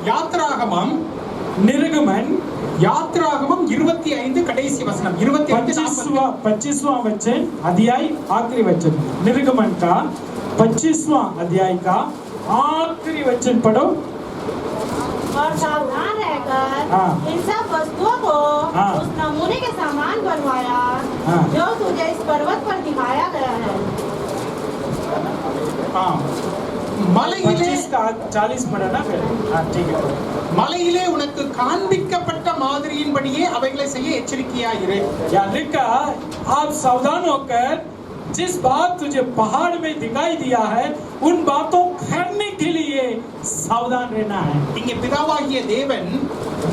யாத்ராகமம் निर्गमन யாத்ராகமம் 25 கடைசி வசனம் 25वां वचन अध्याय आखिरी वचन निर्गमन का 25वां अध्याय का आखिरी वचन पढ़ो। और सावधान रहकर इन सब वस्तुओं को उस नमूने के समान बनवाया जो तुझे इस पर्वत पर दिखाया गया है। மலையிலே 40 पढ़ा ना फिर। ठीक है। மலையிலே உனக்கு காண்பிக்கப்பட்ட மாதிரியின்படியே அவைகளை செய்ய எச்சரிக்கையாயிரு। या लिखा आप सावधान होकर जिस बात तुझे पहाड़ में दिखाई दिया है उन बातों करने के लिए सावधान रहना है। இங்கே பிதாவாகிய தேவன்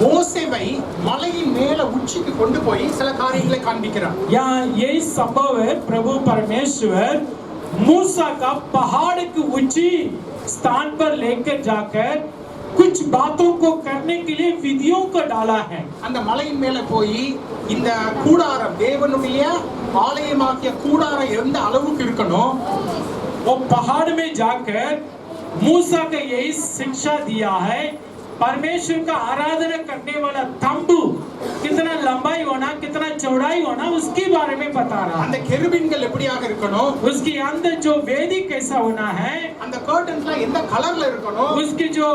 மோசேவை மலையின் மேல உச்சிக்கு கொண்டு போய் சில காரியங்களை காண்பிக்கிறார்। यहाँ यही संभव है प्रभु परमेश्वर मूसा का पहाड़ की ऊंची स्थान पर लेकर जाकर कुछ बातों को करने के लिए विधियों को डाला है। அந்த மலையின் மேல போய் இந்த கூடாரம் தேவனுடைய ஆலயமாகிய கூடாரம் எந்த அளவுக்கு இருக்கணும் वो पहाड़ में जाकर मूसा को यही शिक्षा दिया है परमेश्वर का आराधना करने वाला तंबू कितना लंबाई होना कितना चौड़ाई होना उसके बारे में बता रहा है। அந்த கெருபீன்கள் எப்படியாக இருக்கணும் उसके अंदर जो वेदी कैसा होना है அந்த கர்டன்ஸ்லாம் எந்த கலர்ல இருக்கணும் उसकी जो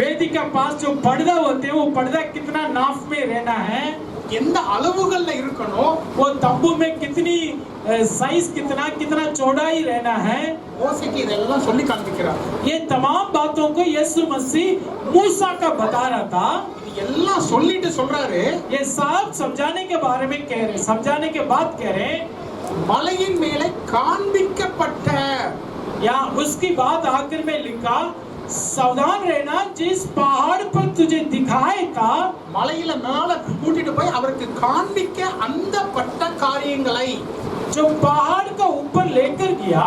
वेदी का पास जो पर्दा होते हैं वो पर्दा कितना नाप में रहना है எந்த அளவுகள்ல இருக்கணும் वो तंबू में कितनी साइज कितना चौड़ाई रहना है மோசேக்கு இதெல்லாம் சொல்லி காண்பிக்கிறார்। ये तमाम बातों को यीशु मसीह मूसा का बता रहा था। இது எல்லாம் சொல்லிட்டு சொல்றாரு ये सब समझाने के बारे में कह रहे समझाने के बाद कह रहे மலையின் மேலே காண்பிக்கப்பட்ட या उसकी बात आखिर में लिखा सावधान रहना जिस पहाड़ पर तुझे दिखाए था மலையில மேல கூட்டிட்டு போய் அவருக்கு காண்பிக்க அந்த பட்ட காரியங்களை जो पहाड़ का ऊपर लेकर गया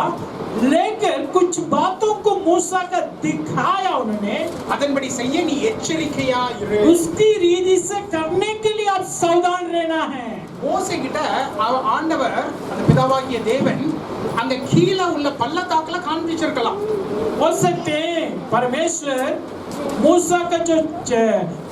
लेकर कुछ बातों को मूसा का दिखाया उन्होंने அதன்படி செய்ய நீ எச்சரிக்கையா இரு। उसकी रीति से करने के लिए आप सावधान रहना है। மோசே கிட்ட ஆண்டவர் அந்த பிதாவாகிய தேவன் அங்க கீழே உள்ள பள்ளத்தாக்குல காண்பிச்சிருக்கலாம்। हो सकते हैं परमेश्वर मूसा का जो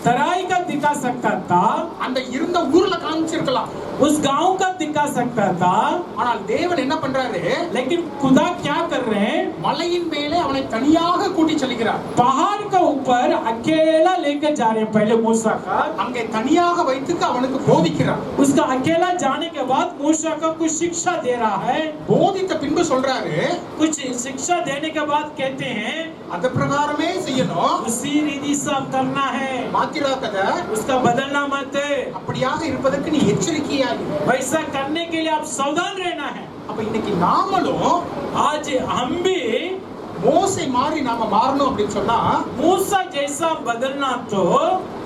तराई का दिखा सकता था அந்த இருந்த ஊர்ல காண்பிச்சிருக்கலாம் उस गांव का दिखा सकता था ஆனால் தேவன் என்ன பண்றாரு लेकिन खुदा क्या कर रहे हैं மலையின் மேலே அவனை தனியாக கூட்டி செல்கிறார்। पहाड़ का ऊपर अकेला लेकर जा रहे हैं पहले मूसा का அங்கே தனியாக வைத்துக்கு அவனுக்கு போதிக்கிறார்। उसका अकेला जाने के बाद मूसा का कुछ शिक्षा दे रहा है போதித்த பின்பு சொல்றாரு कुछ शिक्षा देने के बाद कहते हैं அது பிரகாரமே செய்யணும் उसी रीति से आप करना है மாத்திராதத उसका बदलना मत है அப்படியாக இருப்பதற்கு நீ எச்சரிக்கையா இரு। वैसा करने के लिए आप सावधान रहना है। அப்ப இன்னைக்கு நாமளும் आज हम भी மோசே மாதிரி நாம மாறணும் அப்படின்னு சொன்னா मूसा जैसा बदलना तो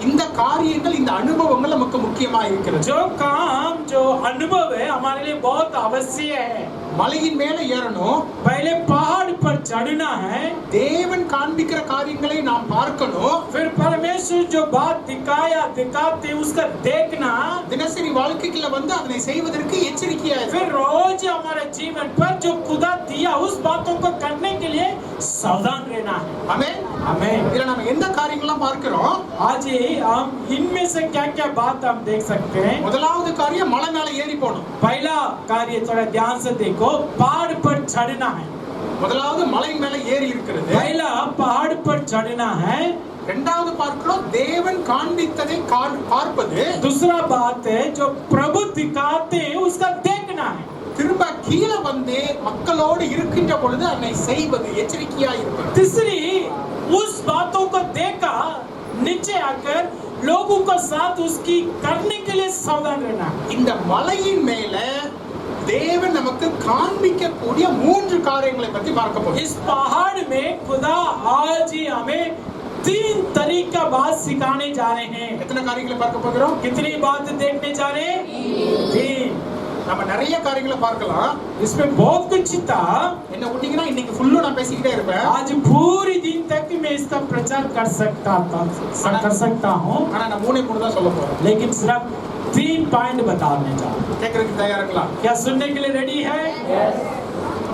இந்த காரியங்கள் இந்த அனுபவங்கள் நமக்கு முக்கியமா இருக்கிறது। जो काम जो अनुभव है हमारे लिए बहुत आवश्यक है। மலையின் மேல ஏறணும் पहले पहाड़ पर चढ़ना है தேவன் காண்பிக்கிற காரியங்களை நாம் பார்க்கணும் फिर परमेश्वर जो बात दिखाते उसका देखना தினசரி வாழ்க்கைக்குள்ள வந்து அதனை செய்வதற்கு எச்சரிக்கையா இரு। फिर रोज हमारे जीवन पर जो खुदा दिया उस बातों को करने के लिए सावधान रहना है। ஆமென் हमें இதுல நம்ம எந்த காரியங்கள்லாம் பார்க்கிறோம் आज ही हम इनमें से क्या क्या बात हम देख सकते हैं। முதலாவது காரியம் மலை மேல ஏறி போகணும்। पहला कार्य थोड़ा ध्यान से देखो पहाड़ पर चढ़ना है। முதலாவது மலை மேல ஏறி இருக்கிறது। पहला पहाड़ पर चढ़ना है। இரண்டாவது பார்க்கிறோம் தேவன் காண்பித்ததை பார்ப்பது। दूसरा बात है जो प्रभु दिखाते हैं उसका देखना है। திரும்ப கீழே வந்து மக்களோடு இருக்கின்ற பொழுது அதனை செய்வது எச்சரிக்கையா இருப்பது। तीसरी उस बातों को देखा नीचे आकर लोगों के साथ उसकी करने के लिए सावधान रहना। இந்த மலையின் மேல தேவன் நமக்கு காண்பிக்க கூடிய மூன்று காரியங்களை பத்தி பார்க்க போறோம்। इस पहाड़ में खुदा आज ही हमें 3 तरीका बात सिखाने जा रहे हैं। எத்தனை காரியங்களை பார்க்க போகிறோம்? कितनी बात देखने जा रहे हैं? 3। நம்ம நிறைய காரியங்களை பார்க்கலாம்। इसमें बहुत कुछ था। என்ன விட்டீங்கன்னா இன்னைக்கு ஃபுல்லா நான் பேசிக்கிட்டே இருப்பேன்। आज पूरी दिन तक मैं इसका प्रचार कर सकता हूँ ஆனா நான் மூணே தான் சொல்ல போறேன்। लेकिन सिर्फ 3 पॉइंट बताने जा रहा हूँ। கேட்கறதுக்கு தயாரா இருக்கலாம்? क्या सुनने के लिए रेडी है?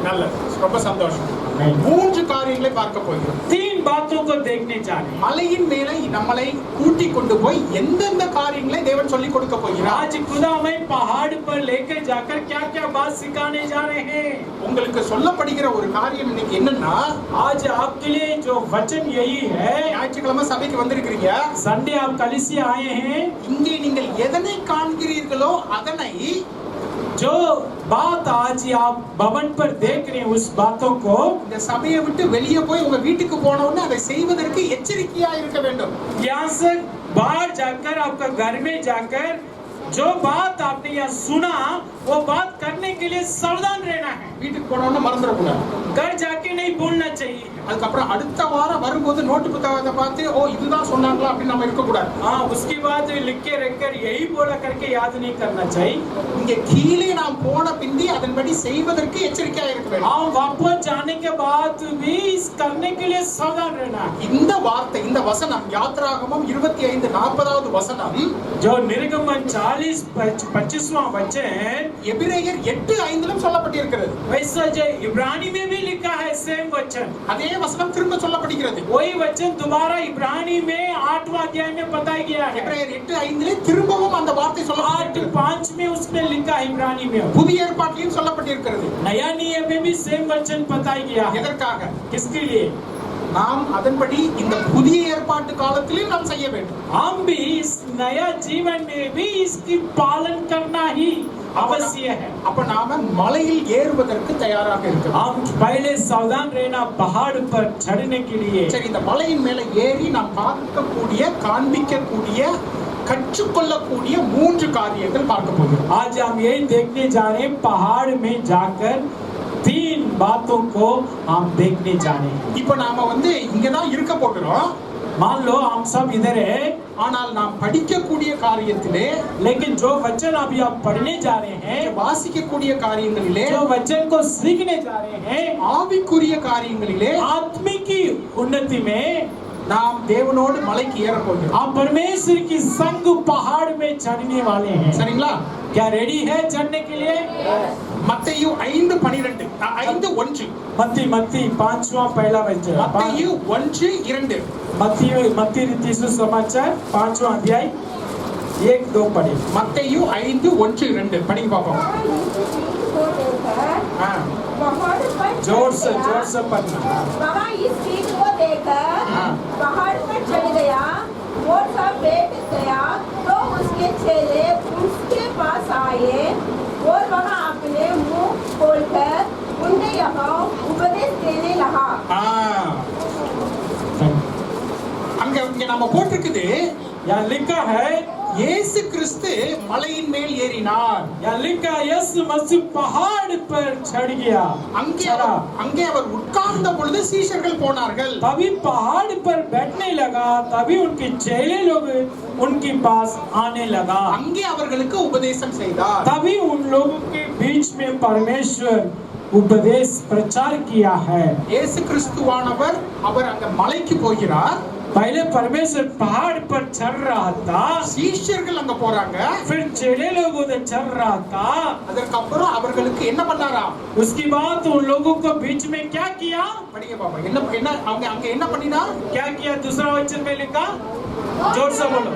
நல்லது, ரொம்ப சந்தோஷம்। नहीं। 3 காரியங்களை பார்க்க போகிறோம். 3 बातों को देखने जा रहे हैं। மலையின் மேலே நம்மளை கூட்டி கொண்டு போய் எந்தெந்த காரியங்களை தேவன் சொல்லிக் கொடுக்க போகிறார். आज खुदा हमें पहाड़ पर लेकर जाकर क्या-क्या बात सिखाने जा रहे हैं। உங்களுக்கு சொல்லப்படுகிற ஒரு காரியம் இன்னைக்கு என்னன்னா, आज आपके लिए जो वचन यही है, ஞாயிற்றுக்கிழமை சபைக்கு வந்திருக்கிறீங்க. संडे आप कलीसिया आए हैं, இங்கே நீங்கள் எதனை காண்கிறீர்களோ அதனை जो बात आज आप भवन पर देख रहे हैं उस बातों को இந்த சபையை விட்டு வெளியே போய் உங்க வீட்டுக்கு போன உடனே அதை செய்வதற்கு எச்சரிக்கையா இருக்க வேண்டும். यहाँ से बाहर जाकर आपका घर में जाकर जो बात आपने यहाँ सुना वो बात करने के लिए सावधान रहना है। வீட்டுக்கு போன உடனே மறந்துடக்கூடாது. घर जाके नहीं भूलना चाहिए। அதுக்கப்புறம் அடுத்த வாரம் வரும்போது நோட்டு புத்தகத்தை பார்த்து ஓ இதுதான் சொன்னாங்களா அப்படின்னு நம்ம இருக்கக்கூடாது. हाँ, उसके बाद लिख के रखकर यही बोला करके याद नहीं करना चाहिए। இங்க கீழே நாம் போன பிந்தி அதன்படி செய்வதற்கு எச்சரிக்கையா இருக்க வேண்டும். हाँ, वापस जाने के बाद भी इस करने के लिए सावधान रहना है। இந்த வார்த்தை இந்த வசனம் யாத்ராகமம் 25:40வது வசனம், जो निर्गमन 40-25वां वचन எபிரேயர் 8:5 சொல்லப்பட்டிருக்கிறது. वैसा जो इब्रानी में भी लिखा है सेम वचन, அதே வசனம் திரும்ப சொல்லப்படுகிறது. वही वचन दोबारा इब्रानी में 8वां अध्याय में बताया गया है। எபிரேயர் 8:5 திரும்பவும் அந்த வார்த்தை சொல்லப்பட்டிருக்கிறது. 8:5 में उसमें लिखा है इब्रानी में। புதிய ஏற்பாட்டிலும் சொல்லப்பட்டிருக்கிறது. नया नियम में भी सेम वचन बताया गया है। எதற்காக? किसके लिए? நாம் அதன்படி இந்த புதிய ஏற்பாட்டு காலத்திலும் நாம் செய்ய வேண்டும். हम भी इस नया जीवन में भी इसकी पालन करना ही अवश्य है। அப்ப நாம மலையில் ஏறுவதற்கு தயாராக இருக்கிறோம். हम पहले सावधान रहना पहाड़ पर चढ़ने के लिए। சரி, இந்த மலையின் மேல ஏறி நாம் பார்க்கக்கூடிய காண்பிக்கக்கூடிய கற்றுக்கொள்ளக்கூடிய 3 காரியங்கள் பார்க்க போகிறோம். आज हम यही देखने जा रहे हैं, पहाड़ में जाकर 3 बातों को हम देखने जा रहे हैं। இப்ப நாம இங்கதான் இருக்க போகிறோம். मान लो हम सब इधर है, ஆனால் நாம் படிக்கக்கூடிய காரியத்திலே, लेकिन जो वचन अभी आप पढ़ने जा रहे हैं, வாசிக்கக்கூடிய காரியங்களிலே, जो वचन को सीखने जा रहे हैं, ஆவிக்குரிய காரியங்களிலே, आत्मिक की उन्नति में நாம் தேவனோடு மலைக்கு ஏற போகிறோம். आप परमेश्वर की संग पहाड़ में चढ़ने वाले हैं। சரிங்களா? क्या रेडी है चढ़ने के लिए? மத்தேயு 5:1 मत्ती 5वां पहला वचन। மத்தேயு 1:2 मत्ती रीति सुसमाचार 5वां अध्याय 1-2 पढ़े। மத்தேயு 5:1-2 படிங்க பாப்போம். जोर से पढ़ना। वहाँ इस चीज को देखकर हाँ। पहाड़ पर चढ़ गया और सब बैठ गया, तो उसके चेले उसके पास आए और वहाँ अपने मुंह खोलकर उन्हें यहाँ उपदेश देने लगा। அங்க நாம போட்டிருக்குது, यहाँ लिखा है இயேசு கிறிஸ்து மலையின் மேல் ஏறினார். यहाँ लिखा यीशु मसीह पहाड़ पर चढ़ गया। அங்கே அவர் உட்கார்ந்த பொழுது சீஷர்கள் போனார்கள். तभी पहाड़ पर बैठने लगा, तभी उनके चेले लोग उनके पास आने लगा। அங்கே அவர்களுக்கு உபதேசம் செய்தார். तभी उन लोगों के बीच में परमेश्वर उपदेश प्रचार किया है। இயேசு கிறிஸ்துவானவர் அவர் அங்க மலைக்கு போகிறார். पहले परमेश्वर पहाड़ पर चढ़ रहा था, சீஷர்கள் அங்க போறாங்க. फिर चेले लोग उधर चढ़ रहा था। அதற்கப்புறம் அவர்களுக்கு என்ன பண்ணாராம்? उसके बाद उन लोगों को बीच में क्या किया? படிங்க பாப்பா. என்ன அவங்க அங்க என்ன பண்ணினார்? क्या किया? दूसरा वचन में लिखा, जोर से बोलो।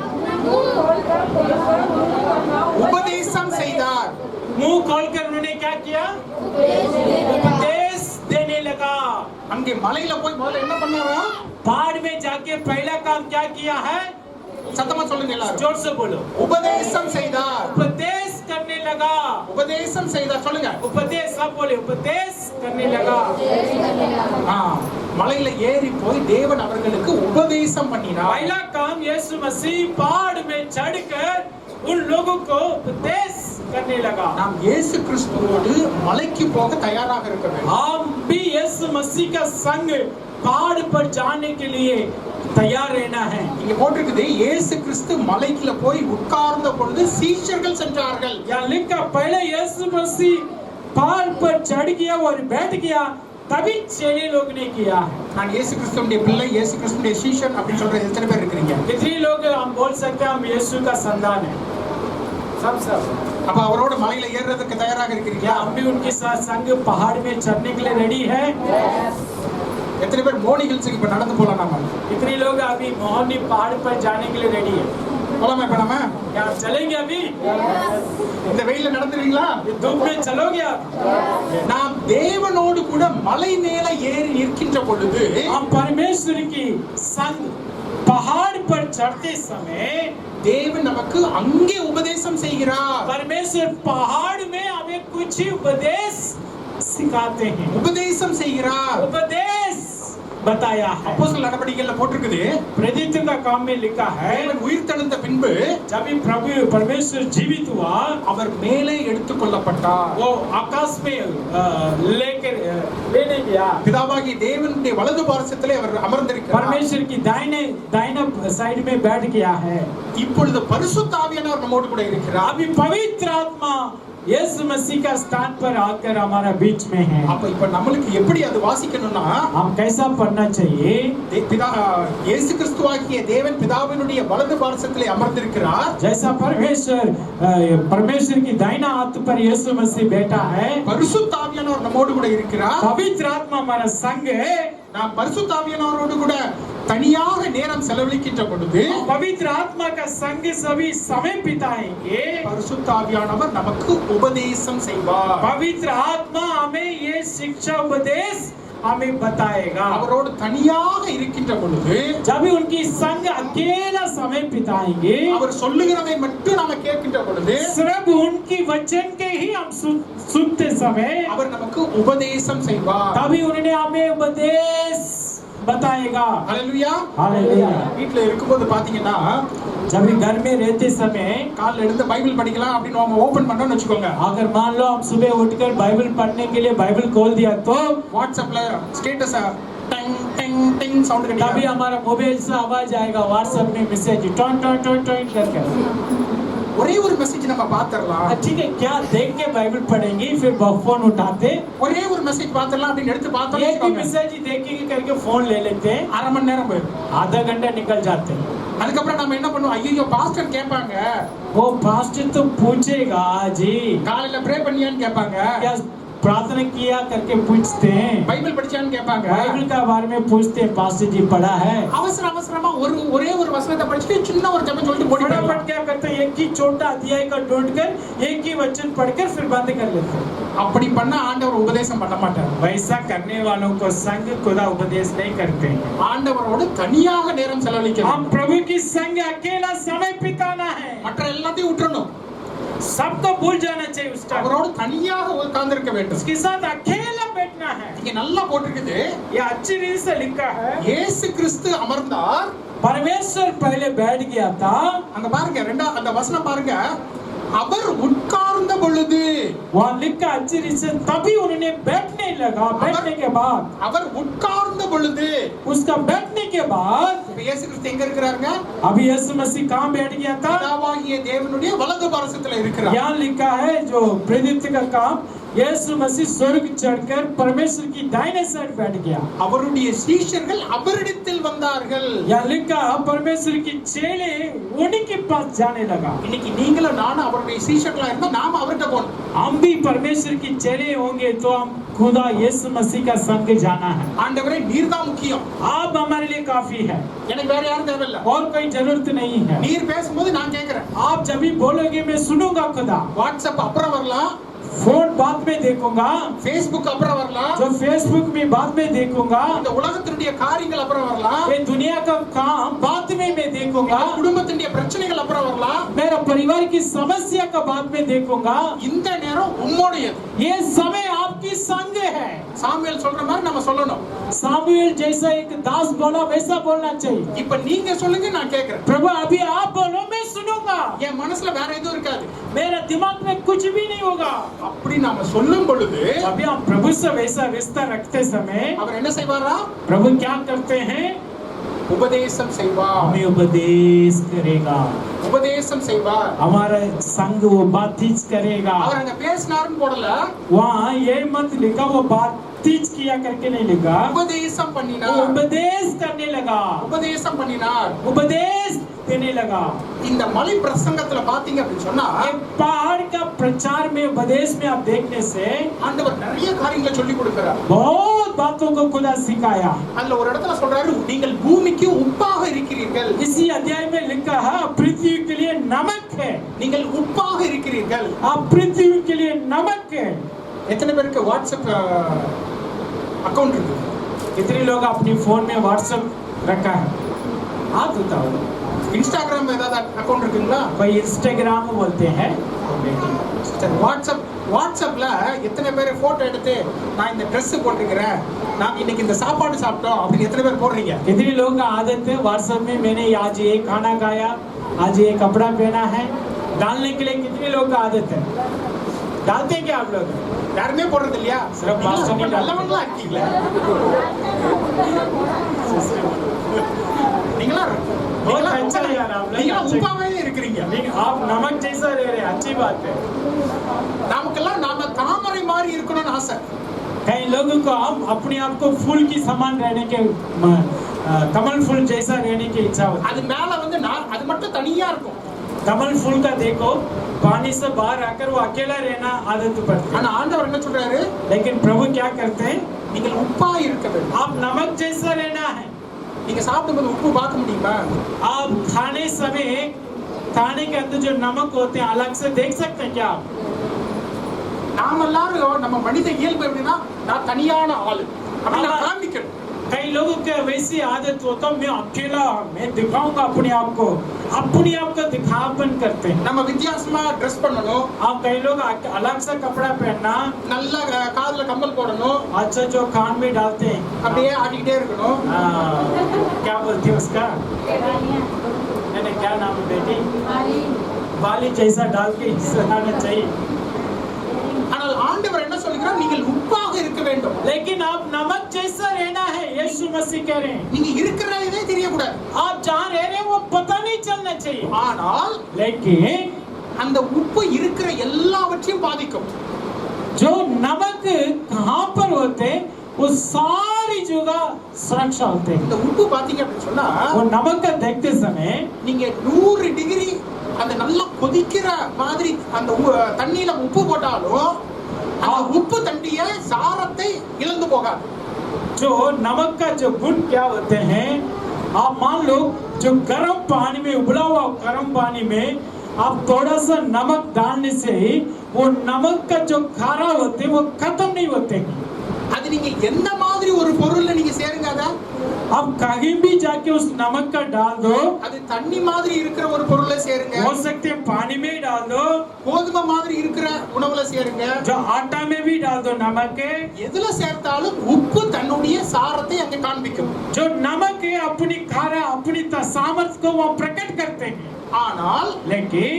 உபதேசம் செய்தார். मुंह खोलकर उन्होंने क्या किया? उपदेश देने लगा। அங்கே மலையில போய் முதல்ல என்ன பண்ணாராம்? पहाड़ में जाके पहला काम क्या किया है? சத்தமா சொல்லுங்க எல்லாரும். जोर से बोलो। உபதேசம் செய்தார். उपदेश करने लगा। உபதேசம் செய்தார் சொல்லுங்க. उपदेश, सब बोले उपदेश करने लगा। மலையில ஏறி போய் தேவன் அவர்களுக்கு உபதேசம் பண்ணினார். पहला काम यीशु मसीह पहाड़ में चढ़कर उन लोगों को उपदेश करने लगा। நாம் இயேசு கிறிஸ்துவோடு மலைக்கு போக தயாராக இருக்க வேண்டும். हम भी यीशु मसीह का संग पहाड़ पर जाने के लिए तैयार रहना है। இங்க போட்டிருக்குது, இயேசு கிறிஸ்து மலைக்குள்ள போய் உட்கார்ந்த பொழுது சீஷர்கள் சென்றார்கள். यहाँ लिखा पहले यीशु मसीह पहाड़ पर चढ़ गया और बैठ गया, तभी चेले लोग ने किया है। நான் இயேசு கிறிஸ்துவுடைய பிள்ளை, இயேசு கிறிஸ்துவுடைய சீஷன் அப்படி சொல்ற எத்தனை பேர் இருக்கீங்க? कितने लोग हम बोल सकते हैं हम यीशु का संतान है? सब। அப்ப அவரோட மலையில ஏறுறதுக்கு தயாராக क्या இருக்கிறீங்களா? हम भी उनके साथ संग पहाड़ में चढ़ने के लिए रेडी है? எத்தனை பேர் மோனி ஹில்ஸுக்கு இப்ப நடந்து போலாம் நாம? कितने लोग अभी मोहनी पहाड़ पर जाने के लिए रेडी है? போலாமா இப்ப நாம? क्या आप चलेंगे अभी? இந்த வெயில்ல நடந்துறீங்களா? ये धूप में चलोगे आप? நாம் தேவனோடு கூட மலை மேல ஏறி நிற்கின்ற பொழுது हम परमेश्वर की संग पहाड़ पर चढ़ते समय தேவன் நமக்கு அங்கே உபதேசம் செய்கிறார். परमेश्वर पहाड़ में हमें कुछ उपदेश सिखाते हैं, உபதேசம் செய்கிறார். उपदेश बताया है। அப்போஸ்தலர் நடவடிக்கைகள்ல போட்டிருக்குது, प्रेरित का काम में लिखा है தேவன் உயிர் தெழுந்த பின்பு जब भी प्रभु परमेश्वर जीवित हुआ அவர் மேலே எடுத்துக் கொள்ளப்பட்டார். वो आकाश में लेकर लेने गया, பிதாவாகிய தேவனுடைய வலது பாரசத்திலே அவர் அமர்ந்திருக்கிறார். परमेश्वर की दाहिने साइड में बैठ गया है। இப்பொழுது பரிசுத்த ஆவியானவர் நம்மோடு கூட இருக்கிறார். अभी पवित्र आत्मा यीशु मसीह का स्थान पर आकर हमारा बीच में है। அப்ப இப்ப நம்மளுக்கு எப்படி அது வாசிக்கணும்னா, हम कैसा पढ़ना चाहिए? பிதா இயேசு கிறிஸ்துவாகிய தேவன் பிதாவினுடைய வலது பாரசத்திலே அமர்ந்திருக்கிறார். जैसा परमेश्वर की दाहिना हाथ पर यीशु मसीह बैठा है, பரிசுத்த ஆவியானவர் நம்மோடு கூட இருக்கிறார். पवित्र आत्मा हमारा संग है। நாம் பரிசுத்த ஆவியானவரோடு கூட தனியாக நேரம் செலவழிக்கின்ற பொழுது पवित्र आत्मा का संग सभी समय बिताएंगे। பரிசுத்த ஆவியானவர் நமக்கு உபதேசம் செய்வார். पवित्र आत्मा हमें ये शिक्षा उपदेश हमें बताएगा। அவரோடு தனியாக இருக்கின்ற பொழுது जब भी उनकी संग अकेला समय बिताएंगे, அவர் சொல்லுகிறதை மட்டும் நாம கேட்கின்ற பொழுது सिर्फ उनकी वचन के ही हम सुनते समय அவர் நமக்கு உபதேசம் செய்வார். तभी उन्होंने हमें उपदेश बताएगा। ஹalleluya. हालेलुया। வீட்ல இருக்கும்போது பாத்தீங்கன்னா जब भी घर में रहते समय காலைல எடுத்து பைபிள் படிக்கலாம் அப்படின்னு நாம ஓபன் பண்ணோம்னு வெச்சுக்கோங்க, अगर मान लो हम सुबह उठकर बाइबल पढ़ने के लिए बाइबल खोल दिया तो வாட்ஸ்அப்ல ஸ்டேட்டஸ் टिंग टिंग टिंग साउंड तभी करेगा. हमारा मोबाइल से आवाज आएगा, व्हाट्सएप में मैसेज टॉन टॉन टॉन टॉन करके। ஒரே ஒரு மெசேஜ் நம்ம பாத்துறலாம், ठीक है, क्या देख के बाइबल पढ़ेंगे, फिर फोन उठाते ஒரே ஒரு மெசேஜ் பாத்துறலாம் அப்படின்னு எடுத்து एक ही பார்த்தோம், मैसेज देखेंगे करके फोन ले लेते हैं, அரை மணி நேரம் போயிடும். आधा घंटा निकल जाते हैं। அதுக்கப்புறம் நம்ம என்ன பண்ணுவோம், ஐயோ பாஸ்டர் கேட்பாங்க, वो पास्टर तो पूछेगा जी காலையில ப்ரே பண்ணியான்னு கேட்பாங்க, क्या प्रार्थना किया करके पूछते हैं, பைபிள் படிச்சான்னு கேட்பாங்க. बाइबल का बारे में पूछते हैं, पास्टर जी पढ़ा है। அவசர அவசரமா ஒரே ஒரு வசனத்தை படிச்சுட்டு சின்ன ஒரு ஜெபம் சொல்லிட்டு ஓடி फटाफट போயிடலாம். क्या करते हैं, एक ही छोटा अध्याय का ढूंढकर एक ही वचन पढ़कर फिर बंद कर लेते हैं। அப்படி பண்ண ஆண்டவர் உபதேசம் பண்ண மாட்டார். वैसा करने वालों को संग खुदा उपदेश नहीं करते हैं। ஆண்டவரோடு தனியாக நேரம் செலவழிக்கணும். हम प्रभु की संग अकेला समय बिताना है, மற்ற எல்லாத்தையும் விட்டுறணும், सबको भूल जाना चाहिए उस टाइम, அவரோடு தனியாக உட்கார்ந்து இருக்க வேண்டும். उसके साथ अकेला बैठना है। இங்க நல்லா போட்டிருக்குது, ये अच्छी रीति से लिखा है, இயேசு கிறிஸ்து அமர்ந்தார். परमेश्वर पहले बैठ गया था। அங்க பாருங்க, அந்த வசனம் பாருங்க, அவர் உட்கார்ந்த பொழுது, वहाँ लिखा अच्छी रीति से, तभी उन्होंने बैठने लगा। बैठने के बाद, அவர் உட்கார்ந்த பொழுது, उसका बैठने के बाद இப்ப இயேசு கிறிஸ்து எங்க இருக்கிறாருங்க? अभी यीशु मसीह कहाँ बैठ गया था? பிதாவாகிய தேவனுடைய வலது பாரசத்துல இருக்கிறார். यहाँ लिखा है जो प्रेरित का काम, यीशु मसीह स्वर्ग चढ़कर परमेश्वर की दाहिने साइड बैठ गया। அவருடைய சீஷர்கள் அவரிடத்தில் வந்தார்கள். यहाँ लिखा परमेश्वर की चेले उन्हीं के पास जाने लगा। இன்னைக்கு நீங்களும் நானும் அவருடைய சீஷர்களா இருந்தா நாம அவர்கிட்ட போகணும். हम भी परमेश्वर की चेले होंगे तो हम खुदा यीशु मसीह का संग जाना है। ஆண்டவரே நீர் தான் முக்கியம், आप हमारे लिए काफी है, எனக்கு வேற யாரும் தேவையில்லை. और कोई जरूरत नहीं है। நீர் பேசும்போது நான் கேட்கிறேன். आप जब भी बोलोगे मैं सुनूंगा खुदा। வாட்ஸ்அப் அப்புறம் வரலாம், फोन बाद में देखूंगा, Facebook அப்புறம் வரலாம், जो फेसबुक में बाद में देखूंगा, இந்த உலகத்தினுடைய காரியங்கள் அப்புறம் வரலாம், ये दुनिया का काम बाद में मैं देखूंगा, குடும்பத்தினுடைய பிரச்சனைகள் அப்புறம் வரலாம், मेरा परिवार की समस्या का बाद में देखूंगा। இந்த நேரம் உம்மோடையது. ये समय आपकी संग है। சாமுவேல் சொல்ற மாதிரி நம்ம சொல்லணும். सामुएल जैसा एक दास बोला वैसा बोलना चाहिए। இப்ப நீங்க சொல்லுங்க, நான் கேட்கிறேன். प्रभु अभी आप बोलो मैं सुनूंगा, என் மனசுல வேற எதுவும் இருக்காது. मेरा दिमाग में कुछ भी नहीं होगा। அப்படி நாம சொல்லும் பொழுது अभी हम प्रभु से वैसा रिश्ता रखते समय அவர் என்ன செய்வாரா? प्रभु क्या करते हैं? உபதேசம் செய்வார். हमें उपदेश करेगा, உபதேசம் செய்வார். हमारा संग वो बातचीत करेगा। அவர் அங்க பேசினாருன்னு போடல, वहाँ ये मत लिखा वो बातचीत किया करके नहीं लिखा, உபதேசம் वो பண்ணினார். उपदेश करने लगा। உபதேசம் பண்ணினார். उपदेश देने देने लगा। இந்த மலை பிரசங்கத்துல பாத்தீங்க அப்படின்னு சொன்னா एक पहाड़ का प्रचार में उपदेश में आप देखने से ஆண்டவர் நிறைய காரியங்களை சொல்லி கொடுக்கிறார். बहुत बातों को खुदा सिखाया। அதுல ஒரு இடத்துல சொல்றாரு, நீங்கள் பூமிக்கு உப்பாக இருக்கிறீர்கள். इसी अध्याय में लिखा है पृथ्वी के लिए नमक है। நீங்கள் உப்பாக இருக்கிறீர்கள். आप पृथ्वी के लिए नमक है। எத்தனை பேருக்கு வாட்ஸ்அப் அக்கவுண்ட் இருக்கு? कितने लोग अपनी फोन में व्हाट्सएप रखा है? हाथ उठाओ। இன்ஸ்டாகிராம் ஏதாவது அக்கவுண்ட் இருக்குங்களா? कोई इंस्टाग्राम बोलते हैं। சரி, வாட்ஸ்அப்ல எத்தனை பேர் போட்டோ எடுத்து நான் இந்த Dress போட்டிருக்கிறேன், நான் இன்னைக்கு இந்த சாப்பாடு சாப்பிட்டோம் அப்படின்னு எத்தனை பேர் போடுறீங்க? कितने लोगों का आदत है व्हाट्सएप में मैंने आज ये खाना खाया, आज ये कपड़ा पहना है, डालने के लिए कितने लोगों का आदत है? डालते हैं क्या आप लोग? யாருமே போடுறது இல்லையா? சில பாஸ்டர் நீங்க நல்லவங்களா இருக்கீங்களா? நீங்களா बहुत अच्छा है यार, आप நீங்க लोग உப்பாவே இருக்கிறீங்க. आप नमक जैसा रह रहे हैं, अच्छी बात है। நமக்கெல்லாம் நாம தாமரை மாதிரி இருக்கணும்னு ஆசை. कई लोगों को हम अपने आप को फूल की समान रहने के कमल फूल जैसा रहने की इच्छा होती है। அது மேல வந்து அது மட்டும் தனியா இருக்கும். कमल फूल का देखो पानी से बाहर आकर वो अकेला रहना आदत पड़ती है। ஆனா ஆண்டவர் என்ன சொல்றாரு? लेकिन प्रभु क्या करते हैं? நீங்கள் உப்பா இருக்க வேண்டும். आप नमक जैसा रहना है। நீங்க சாப்பிடும்போது உப்பு பார்க்க முடியுமா? आप खाने समय खाने के अंदर जो नमक होते हैं अलग से देख सकते हैं क्या आप? நாம எல்லாரும் நம்ம மனித இயல்பு எப்படின்னா, நான் தனியான ஆளு அப்படின்னு நான் காமிக்கணும். कई लोगों के वैसी आदत होता है, मैं अकेला, मैं दिखाऊंगा अपने आप को दिखापन करते हैं। நம்ம வித்தியாசமா ட்ரெஸ் பண்ணணும், आप कई लोग अलग सा कपड़ा पहनना, நல்ல காதுல கம்மல் போடணும், अच्छा जो कान में डालते हैं, அப்படியே ஆடிக்கிட்டே இருக்கணும். क्या बोलते हैं उसका? नहीं क्या नाम है बेटी? बाली जैसा डाल के हिस्सा चाहिए। ஆனால் ஆண்டவர் என்ன சொல்கிறார்? நீங்கள் உப்பாக இருக்க வேண்டும். लेकिन आप नमक जैसा रहना है, यीशु मसीह कह रहे हैं। நீங்க இருக்கிறதே தெரியக்கூடாது. आप जहाँ रह रहे हैं वो पता नहीं चलना चाहिए। ஆனால் लेकिन அந்த உப்பு இருக்கிற எல்லாவற்றையும் பாதிக்கும். जो नमक कहाँ पर होते वो सारी जगह सुरक्षा होते हैं। இந்த உப்பு பாத்தீங்க அப்படின்னு சொன்னா, वो नमक का देखते समय நீங்க 100 டிகிரி அந்த நல்லா கொதிக்கிற மாதிரி அந்த தண்ணியில உப்பு போட்டாலும் அந்த உப்பு தண்ணிய சாரத்தை இழந்து போகாது. जो नमक का जो गुण क्या होते हैं, आप मान लो जो गर्म पानी में उबला हुआ गर्म पानी में आप थोड़ा सा नमक डालने से वो नमक का जो खारा होते वो खत्म नहीं होते। அது நீங்க எந்த மாதிரி ஒரு பொருள்ல நீங்க சேருங்க, அத आप कहीं भी जाके उस नमक का डाल दो, அது தண்ணி மாதிரி இருக்கிற ஒரு பொருள்ல சேருங்க, हो सकते हैं पानी में डाल दो, கோதுமை மாதிரி இருக்கிற உணவுல சேருங்க, जो आटा में भी डाल दो नमक है, எதுல சேர்த்தாலும் உப்பு தன்னுடைய சாரத்தை அங்க காண்பிக்கும். जो नमक है अपनी खारा अपनी सामर्थ्य को वो प्रकट करते हैं। ஆனால் लेकिन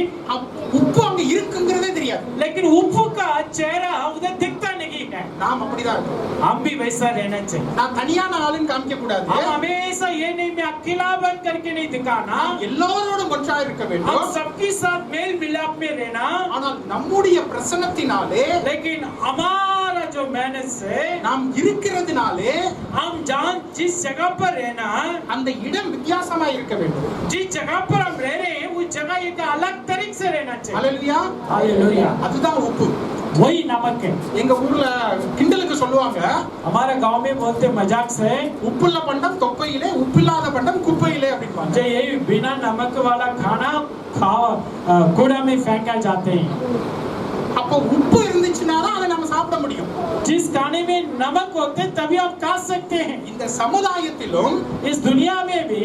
உப்பு அங்க இருக்குங்கிறதே தெரியாது. लेकिन उप्पू का चेहरा उधर दिखता नहीं है। நாம் அப்படிதான் இருக்கோம். हम भी वैसा रहना चाहिए। நான் தனியான ஆளுன்னு காமிக்க கூடாது. हम हमेशा ये नहीं मैं अकेला बन करके नहीं दिखाना, எல்லாரோடும் ஒன்றா இருக்க हम வேண்டும். सबके साथ मेल मिलाप में रहना। ஆனால் நம்முடைய பிரசன்னத்தினாலே, लेकिन हमारा जो मेहनत से நாம் இருக்கிறதுனாலே हम जहाँ जिस जगह पर रहना, அந்த இடம் வித்தியாசமா இருக்க வேண்டும். जिस जगह पर हम रह रहे हैं उस जगह एक अलग तरीके से रहना चाहिए। ஹalleluya. हालेलुया। அதுதான் உப்பு. वही नमक है। எங்க ஊர்ல கிண்டலுக்கு சொல்லுவாங்க, हमारे गांव में बोलते मजाक से, உப்புள்ள பண்டம் தொப்பையிலே, உப்பில்லாத பண்டம் குப்பையிலே அப்படிம்பாங்க. जो ये बिना नमक वाला खाना कूड़ा में फेंका जाते हैं। அப்போ உப்பு இருந்துச்சுன்னா தான் அதை நம்ம சாப்பிட முடியும். जिस खाने में नमक होते तभी आप खा सकते हैं। இந்த சமுதாயத்திலும் इस दुनिया में भी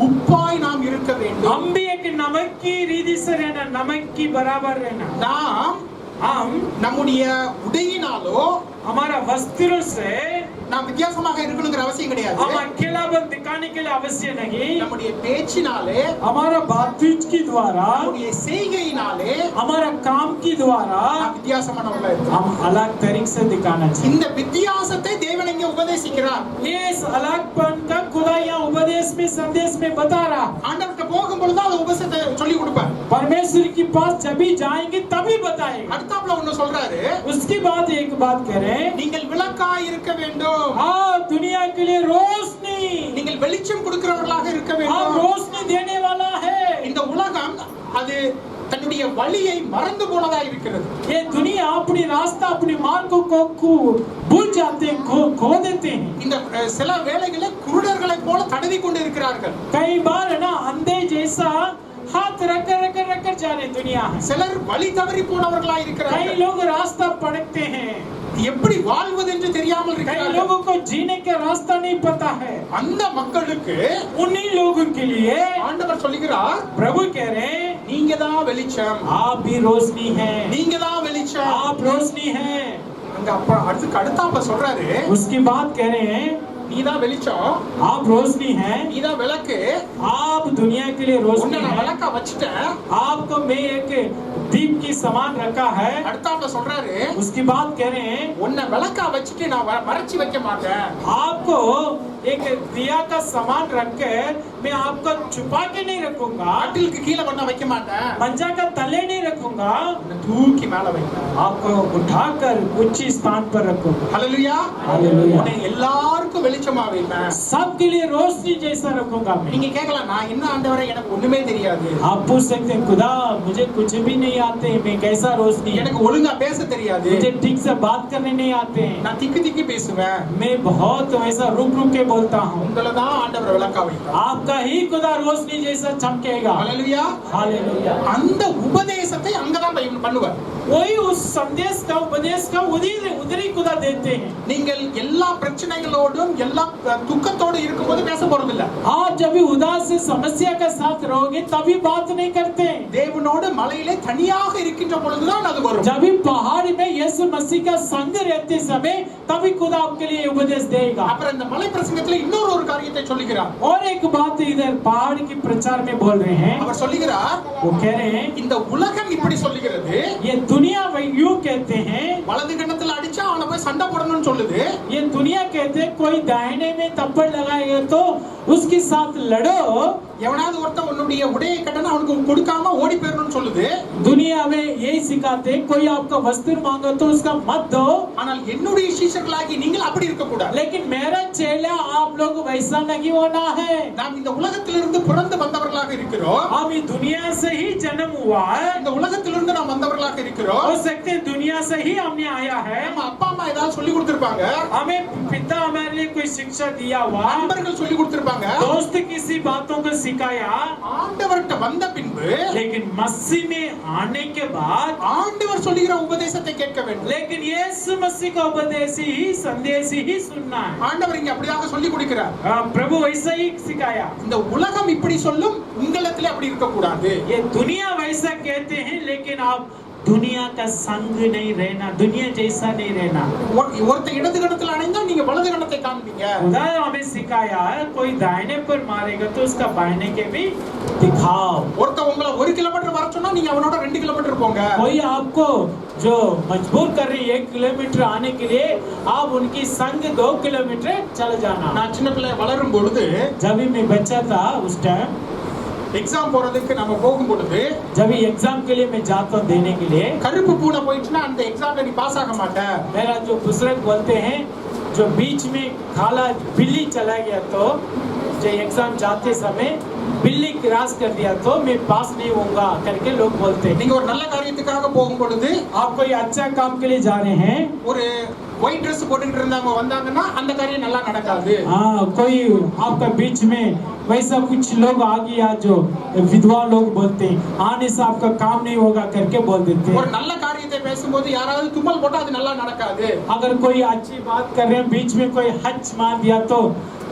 உப்பாய் நாம் இருக்க வேண்டும். हम भी एक नमक की रीति से रहना, नमक की बराबर रहना। நாம் हम நம்முடைய उடையினாலோ हमारा वस्त्रों से நாம் வித்தியாசமாக இருக்கணுங்கிற அவசியம் கிடையாது. हम अकेलापन दिखाने के लिए अवश्य नहीं, நம்முடைய பேச்சினாலே, हमारा बातचीत के द्वारा, நம்முடைய செய்கையினாலே हमारा काम के द्वारा நாம் வித்தியாசமானவர்களா இருக்கணும். हम अलग तरीके से दिखाना चाहिए। இந்த வித்தியாசத்தை தேவன் இங்கே உபதேசிக்கிறார். इस अलगपन का खुदा यहाँ उपदेश में संदेश में बता रहा। ஆண்டவர்கிட்ட போகும்பொழுது அது உபதேசத்தை சொல்லி கொடுப்பார். परमेश्वर के पास जब भी जाएंगे तभी बताएगा। அடுத்தாப்புல ஒன்னு சொல்றாரு, उसके बाद एक बात करें, நீங்கள் விளக்காய் இருக்க வேண்டும். हाँ दुनिया के लिए रोशनी, நீங்கள் வெளிச்சம் கொடுக்கிறவர்களாக இருக்க आप வேண்டும். रोशनी देने वाला है। தன்னுடைய வழியை மறந்து போனதா இருக்கிறது. ये दुनिया अपनी रास्ता अपनी मार्ग को भूल जाते हैं, खो देते हैं. இந்த சில வேளைகளில் குருடர்களை போல தடவி கொண்டு இருக்கிறார்கள். कई बार है ना अंधे जैसा हाथ रख कर जा रहे दुनिया है. சிலர் வழி தவறி போனவர்களா कई இருக்கிறார்கள். लोग रास्ता भटकते हैं. எப்படி வாழ்வது என்று தெரியாமல் कई இருக்கிறார்கள். लोगों को जीने का रास्ता नहीं पता है. அந்த மக்களுக்கு उन्हीं लोगों के लिए ஆண்டவர் சொல்லுகிறார், प्रभु कह रहे हैं நீங்க தான் வெளிச்சம், आप भी रोशनी हैं. நீங்க தான் வெளிச்சம். आप रोशनी हैं. அங்க அப்ப அடுத்தாப்ப சொல்றாரு, उसकी बात कह रहे हैं நீ தான் வெளிச்சம், आप रोशनी हैं. நீ தான் விளக்கு, आप दुनिया के लिए रोशनी உன்னை நான் हैं. விளக்கா வச்சுட்டேன். आपको मैं एक दीप की समान रखा है. அடுத்தாப்ப சொல்றாரு, उसकी बात कह रहे हैं உன்னை விளக்கா வச்சுட்டு நான் மறைச்சு வைக்க மாட்டேன். आपको एक दिया का सामान रखकर मैं आपको छुपा के नहीं रखूंगा. ஆட்டிலுக்கு கீழே பண்ண வைக்க மாட்டேன், मंजा का तले नहीं रखूंगा. உன்னை தூக்கி மேல வைப்பேன். आपको उठाकर उच्च स्थान पर रखूंगा. ஹல்லேலூயா. हालेलुया. உன்னை எல்லாருக்கும் வெளிச்சமா வைப்பேன். सबके लिए रोशनी जैसा रखूंगा मैं. நீங்க கேட்கலாம், நான் என்ன ஆண்டவரே, எனக்கு ஒண்ணுமே தெரியாது, आप पूछ सकते हैं खुदा मुझे कुछ भी नहीं आते, मैं कैसा रोशनी. எனக்கு ஒழுங்கா பேச தெரியாது, मुझे ठीक से बात करने नहीं आते हैं. நான் திக்கி திக்கி பேசுவேன். मैं बहुत वैसा रुक के बोलता हूँ. உங்களை தான் ஆண்டவர் விளக்கா வைப்பார். आपका ही खुदा रोशनी जैसा चमकेगा. ஹல்லேலூயா. हालेलुया. அந்த உபதேசத்தை அங்கதான் பண்ணுவார். वही उस संदेश का उपदेश का उधर ही खुदा देते हैं. நீங்கள் எல்லா பிரச்சனைகளோடும் எல்லா துக்கத்தோடு இருக்கும்போது பேச போறது இல்ல. आप जब भी उदास से समस्या के साथ रहोगे तभी बात नहीं करते. தேவனோடு மலையிலே தனியாக இருக்கின்ற பொழுதுதான் அது வரும். जब भी पहाड़ में यीशु मसीह का संग रहते समय तभी खुदा आपके लिए उपदेश देगा. அப்புறம் இந்த மலை பிரசங்கத்துல இன்னொரு ஒரு காரியத்தை சொல்லுகிறார். और एक बात इधर पहाड़ की प्रचार में बोल रहे हैं. அவர் சொல்லுகிறார், वो कह रहे हैं இந்த उலகம் இப்படி சொல்லுகிறது, ये दुनिया यूं कहते हैं. வலது கண்ணத்துல அடிச்சா அவனை போய் சண்டை போடணும்னு சொல்லுது. ये दुनिया कहते हैं कोई दाहिने में थप्पड़ लगाएगा तो उसके साथ लड़ो. எவனாவது ஒருத்தன் உன்னுடைய உடையை கட்டனா அவனுக்கு கொடுக்காம ஓடி போயிடணும்னு சொல்லுது. दुनिया में यही सिखाते हैं कोई आपका वस्त्र मांगो तो उसका मत दो. ஆனால் என்னுடைய சீஷர்களாகி நீங்கள் அப்படி இருக்க கூடாது. लेकिन मेरा चेला आप लोग वैसा नहीं होना है. நாம் இந்த உலகத்திலிருந்து பிறந்து வந்தவர்களாக இருக்கிறோம். हम इस दुनिया से ही जन्म हुआ है. இந்த உலகத்திலிருந்து நாம் வந்தவர்களாக இருக்கிறோம். हो सकते हैं दुनिया से ही हमने आया है. நம்ம அப்பா அம்மா ஏதாவது சொல்லி கொடுத்திருப்பாங்க, हमें पिता हमारे लिए कोई शिक्षा दिया हुआ, நண்பர்கள் சொல்லி கொடுத்திருப்பாங்க. दोस्त किसी बातों को सिखाया. ஆண்டவர்ட்ட வந்த பின்பு लेकिन मसीह में आने के बाद ஆண்டவர் சொல்லுகிற உபதேசத்தை கேட்க வேண்டும். लेकिन यीशु मसीह का उपदेश ही संदेश ही सुनना है. ஆண்டவர் இங்க அப்படியாக சொல்லி கொடுக்கிறார். प्रभु वैसा ही सिखाया. இந்த உலகம் இப்படி சொல்லும், உங்களிடத்திலே அப்படி இருக்க கூடாது. ये दुनिया वैसा कहते हैं लेकिन आप दुनिया का संग नहीं रहना, दुनिया जैसा नहीं रहना. ஒருத்தர் இடது கணத்துல அணைந்தா நீங்க வலது கணத்தை காண்பீங்க. खुदा हमें सिखाया कोई दाहिने पर मारेगा तो उसका बाएं के भी दिखाओ. ஒருத்தர் உங்களை 1 கிலோமீட்டர் வர சொன்னா நீங்க அவனோட 2 கிலோமீட்டர் போங்க. कोई आपको जो मजबूर कर रही है 1 किलोमीटर आने के लिए आप उनकी संग 2 किलोमीटर चले जाना. நான் சின்ன பிள்ளை வளரும் பொழுது, जब भी मैं बच्चा था उस टाइम எக்ஸாம் போறதுக்கு நம்ம போகும் பொழுது, जब भी एग्जाम के लिए मैं जाता हूँ देने के लिए, கருப்பு பூனை போயிடுச்சுன்னா அந்த எக்ஸாம்ல நீ பாஸ் ஆக மாட்ட. मेरा जो बुजुर्ग बोलते हैं जो बीच में काला बिल्ली चला गया तो जो एग्जाम जाते समय बिल्ली क्रॉस कर दिया तो मैं पास नहीं होऊंगा करके लोग बोलते हैं. நீங்க ஒரு நல்ல காரியத்துக்காக போகும் பொழுது, आप कोई अच्छा काम के लिए जा रहे हैं, ஒரு ஒயிட் Dress போட்டுக்கிட்டு இருந்தவங்க வந்தாங்கன்னா அந்த காரியம் நல்லா நடக்காது. हाँ कोई आपका बीच में वैसा कुछ लोग आ गया जो विधवा लोग बोलते हैं आने से आपका काम नहीं होगा करके बोल देते ஒரு हैं. நல்ல காரியத்தை பேசும்போது யாராவது தும்மல் போட்டா அது நல்லா நடக்காது. अगर कोई अच्छी बात कर रहे हैं बीच में कोई हच मार दिया तो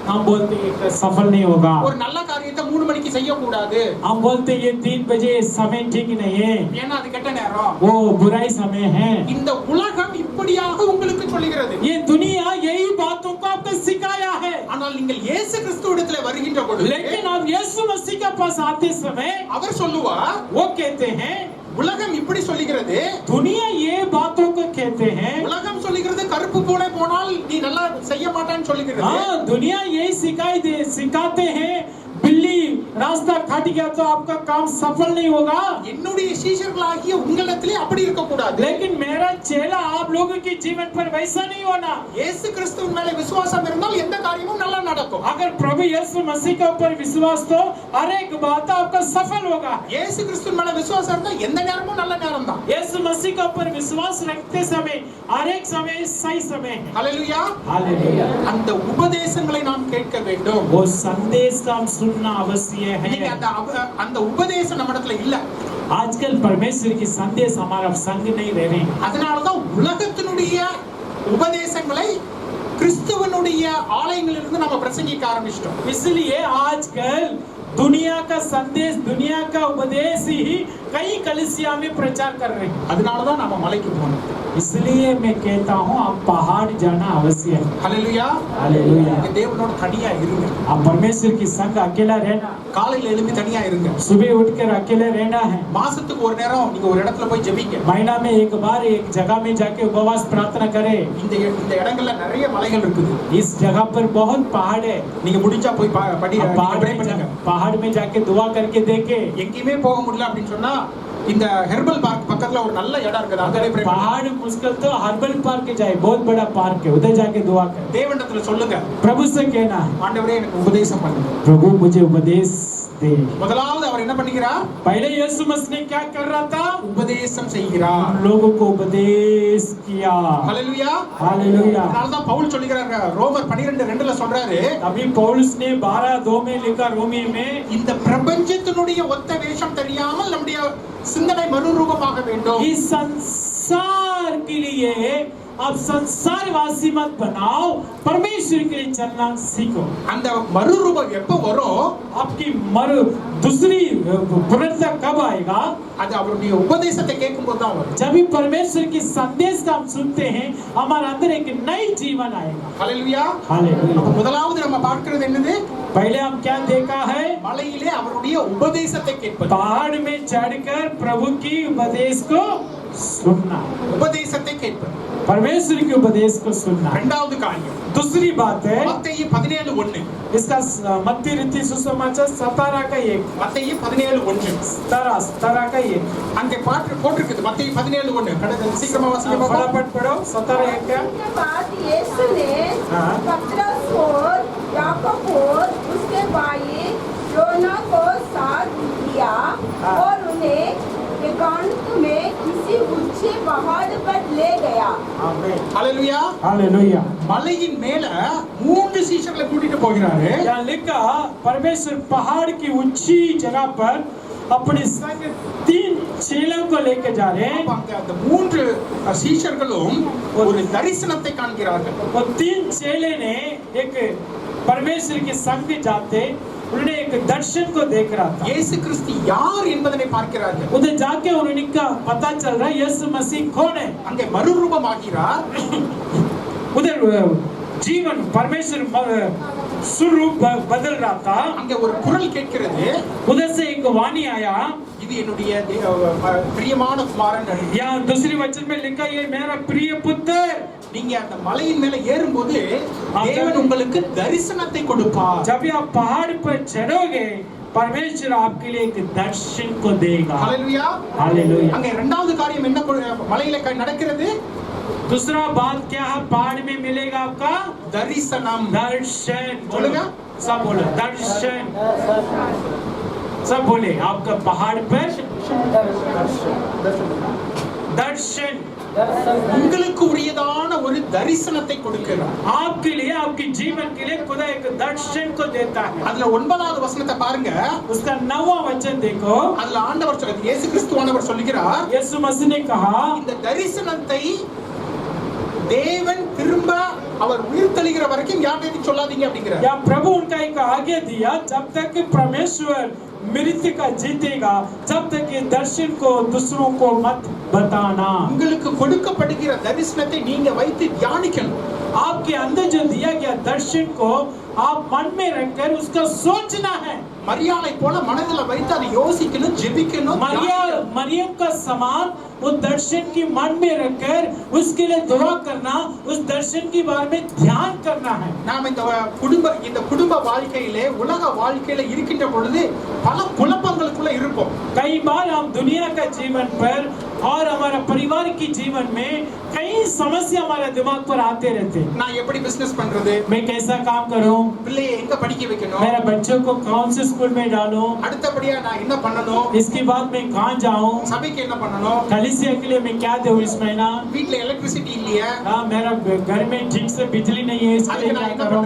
हम बोलते हैं कि सफल नहीं होगा. ஒரு நல்ல காரியத்தை 3 மணிக்கு செய்ய கூடாது. हम बोलते हैं ये 3 बजे समय ठीक नहीं है, ஏன்னா அது கெட்ட நேரம். वो बुराई समय है. இந்த உலகம் இப்படியாக உங்களுக்கு சொல்லுகிறது. ये दुनिया यही बातों को आपको सिखाया है. ஆனால் நீங்கள் இயேசு கிறிஸ்துவிடத்திலே வருகின்ற பொழுது, लेकिन आप यीशु मसीह के पास आते समय அவர் சொல்லுவார், वो कहते हैं உலகம் இப்படி சொல்லுகிறது, दुनिया ये बातों को कहते हैं. உலகம் சொல்லுகிறது கருப்பு பூனை போனால் நீ நல்லா செய்ய மாட்டான்னு சொல்லுகிறது. हाँ दुनिया यही सिखाते हैं बिल्ली रास्ता कट गया तो आपका काम सफल नहीं होगा। என்னுடைய சீஷர்களாகிய உங்களிடத்திலே அப்படி இருக்க கூடாது. लेकिन मेरा चेला आप लोगों के जीवन पर वैसा नहीं होना। இயேசு கிறிஸ்துவின் மேலே விசுவாசம் இருந்தால் எந்த காரியமும் நல்லா நடக்கும். अगर प्रभु यीशु मसीह के ऊपर विश्वास तो हर एक बात आपका सफल होगा। இயேசு கிறிஸ்துவின் மேலே விசுவாசம் இருந்தா எந்த நேரமும் நல்ல நேரம் தான். यीशु मसीह के ऊपर विश्वास रखते समय हर एक समय सही समय है। ஹalleluya. हालेलुया। அந்த உபதேசங்களை நாம் கேட்க வேண்டும். वो संदेश का हम सुनना आवश्यक நீங்க है। அந்த உபதேசம் நம்மிடத்துல இல்ல. आजकल परमेश्वर की संदेश हमारा संग नहीं रह रहे। அதனால தான் உலகத்தினுடைய உபதேசங்களை கிறிஸ்துவனுடைய ஆலயங்களிலிருந்து நம்ம பிரசங்கிக்க ஆரம்பிச்சிட்டோம். इसलिए आजकल दुनिया का संदेश दुनिया का उपदेश ही कई कलीसिया में प्रचार कर रहे हैं। அதனால தான் நாம மலைக்கு போகணும். इसलिए मैं कहता हूँ आप पहाड़ जाना अवश्य है। ஹalleluya. हालेलुया। நீங்க தேவனோட தனியா இருங்க. आप परमेश्वर की संग अकेला रहना। காலையில எழும்பி தனியா இருங்க. सुबह उठकर अकेले रहना है। மாசத்துக்கு ஒரு நேரம் நீங்க ஒரு இடத்துல போய் ஜெபிங்க. महीना में एक बार एक जगह में जाके उपवास प्रार्थना करें। இந்த இடங்கள்ல நிறைய மலைகள் இருக்குது. इस जगह पर बहुत पहाड़ है। நீங்க முடிஞ்சா போய் पहाड़ में जाके दुआ करके देखे। எங்கேயுமே போக முடியல அப்படின்னு சொன்னா இந்த ஹெர்பல் பார்க் பக்கத்துல ஒரு நல்ல இடம் இருக்குது. அங்கே pray பண்ணுங்க. पहाड़ मुश्किल तो हर्बल पार्क जाए, बहुत बड़ा पार्क है, उधर जाके दुआ करें। தேவனிடத்துல சொல்லுங்க, प्रभु से कहना है ஆண்டவரே எனக்கு உபதேசம் பண்ணுங்க. प्रभु मुझे उपदेश दे। முதலாவது அவர் என்ன பண்ணுகிறார்? पहले यीशु मसीह ने क्या कर रहा था? உபதேசம் செய்கிறார். लोगों को उपदेश किया। ஹalleluya. हालेलुया। அதனால தான் பவுல் சொல்லுகிறார் ரோமர் 12:2ல சொல்றாரு, अभी पौलुस ने 12:2 में लिखा रोमी में, இந்த பிரபஞ்சத்தினுடைய ஒத்த வேஷம் தெரியாமல் நம்முடைய சிந்தனை மறுரூபமாக வேண்டும். इस संसार के लिए आप संसारवासी मत बनाओ, परमेश्वर के लिए चलना सीखो। அந்த மறுரூபம் எப்ப வரும்? आपकी दूसरी पुनरुत्थान कब आएगा? அது அவருடைய உபதேசத்தை கேட்கும்போது தான் வரும். जब भी परमेश्वर की संदेश का हम सुनते हैं हमारे अंदर एक नई जीवन आएगा। ஹalleluya. हालेलुया। அப்ப முதலாவது நம்ம பார்க்கிறது என்னது? पहले हम क्या देखा है? மலையிலே அவருடைய உபதேசத்தை கேட்பது. पहाड़ में चढ़कर प्रभु की उपदेश को सुनना। உபதேசத்தை கேட்பது परमेश्वर के उपदेश को सुनना। இரண்டாவது காரியம் दूसरी बात है மத்தேயு 17:1. इसका मत्ती रीति सुसमाचार 17 का 1। மத்தேயு 17:1. 17 का 1। அங்கே பாட்டு போட்டிருக்குது மத்தேயு 17:1. கடந்த சீக்கிரமா வாசிங்க பாப்போம். फटाफट पढ़ो 17 1 का। उसके बाद यीशु ने हाँ। पतरस और याकूब और उसके भाई योना को साथ लिया हाँ। और उन्हें एकांत में किसी ऊंचे पहाड़ पर ले गया। आमीन। ஹalleluya. हालेलुया। மலையின் மேல மூன்று சீஷர்களை கூட்டிட்டு போகிறாரு. यहाँ लिखा परमेश्वर पहाड़ की ऊंची जगह पर अपने संग 3 चेलों को लेकर जा रहे हैं। அப்ப அங்க அந்த மூன்று சீஷர்களும் ஒரு தரிசனத்தை காண்கிறார்கள். वो 3 चेले ने एक परमेश्वर के संग जाते उन्होंने एक दर्शन को देख रहा था। இயேசு கிறிஸ்து யார் என்பதனை பார்க்கிறார்கள். उधर जाके उनका पता चल रहा है यीशु मसीह कौन है। அங்கே மறுரூபமாகிறார். उधर जीवन परमेश्वर स्वरूप बदल रहा था। அங்கே ஒரு குரல் கேட்கிறது, उधर से एक वाणी आया, இது என்னுடைய பிரியமான குமாரன். यहाँ दूसरी वचन में लिखा ये मेरा प्रिय पुत्र। நீங்க அந்த மலையின் மேல ஏறும்போது தேவன் உங்களுக்கு தரிசனத்தை கொடுப்பார். जब आप पहाड़ पर चढ़ोगे परमेश्वर आपके लिए एक दर्शन को देगा। ஹalleluya. हालेलुया। அங்கே இரண்டாவது காரியம் என்ன மலையில நடக்கிறது? दूसरा बात क्या है पहाड़ में मिलेगा आपका? தரிசனம். दर्शन। बोलेगा? सब बोलो दर्शन। सब बोले आपका पहाड़ पर दर्शन। உங்களுக்கு உரியதான ஒரு தரிசனத்தை கொடுக்கிறார். आपके लिए आपके जीवन के लिए खुदा एक दर्शन को देता है। அதுல 9வது வசனத்தை பாருங்க. उसका 9वां वचन देखो। அதுல ஆண்டவர் சொல்றார், இயேசு கிறிஸ்துவானவர் சொல்லுகிறார், यीशु मसीह ने कहा இந்த தரிசனத்தை தேவன் திரும்ப அவர் உயிர் தெளிகிற வரைக்கும் யார்கிட்டயும் சொல்லாதீங்க அப்படிங்கிறார். या प्रभु उनका एक आज्ञा दिया जब तक कि परमेश्वर मृत्यु का जीतेगा जब तक ये दर्शन को दूसरों को मत बताना। உங்களுக்கு கொடுக்கப்படுகிற தரிசனத்தை நீங்க வைத்து தியானிக்கணும். आपके अंदर जो दिया गया दर्शन को आप मन में रखकर उसका सोचना है। மரியாளை போல மனதில வைத்து அதை யோசிக்கணும், ஜெபிக்கணும், मरियम का समान उस दर्शन की मन में रखकर उसके लिए दुआ करना, उस दर्शन के बारे में ध्यान करना है। நாம் இந்த குடும்ப வாழ்க்கையிலே உலக வாழ்க்கையில இருக்கின்ற பொழுது பல குழப்பங்களுக்குள்ள இருப்போம்। कई बार हम दुनिया का जीवन पर और हमारा परिवार की जीवन में कई समस्या हमारे दिमाग पर आते रहते हैं। நான் எப்படி பிசினஸ் பண்றது, मैं कैसा काम करूं, பிள்ளையை எங்க படிக்க வைக்கணும், मेरे बच्चों को कौन से स्कूल में डालूं, அடுத்தபடியா நான் என்ன பண்ணணும், इसके बाद मैं कहां जाऊं, சபைக்கு என்ன பண்ணணும், कलीसिया के लिए मैं क्या दूं इस महीना, வீட்ல எலக்ட்ரிசிட்டி இல்லையா, मेरा घर में ठीक से बिजली नहीं है, इसके लिए क्या करूं,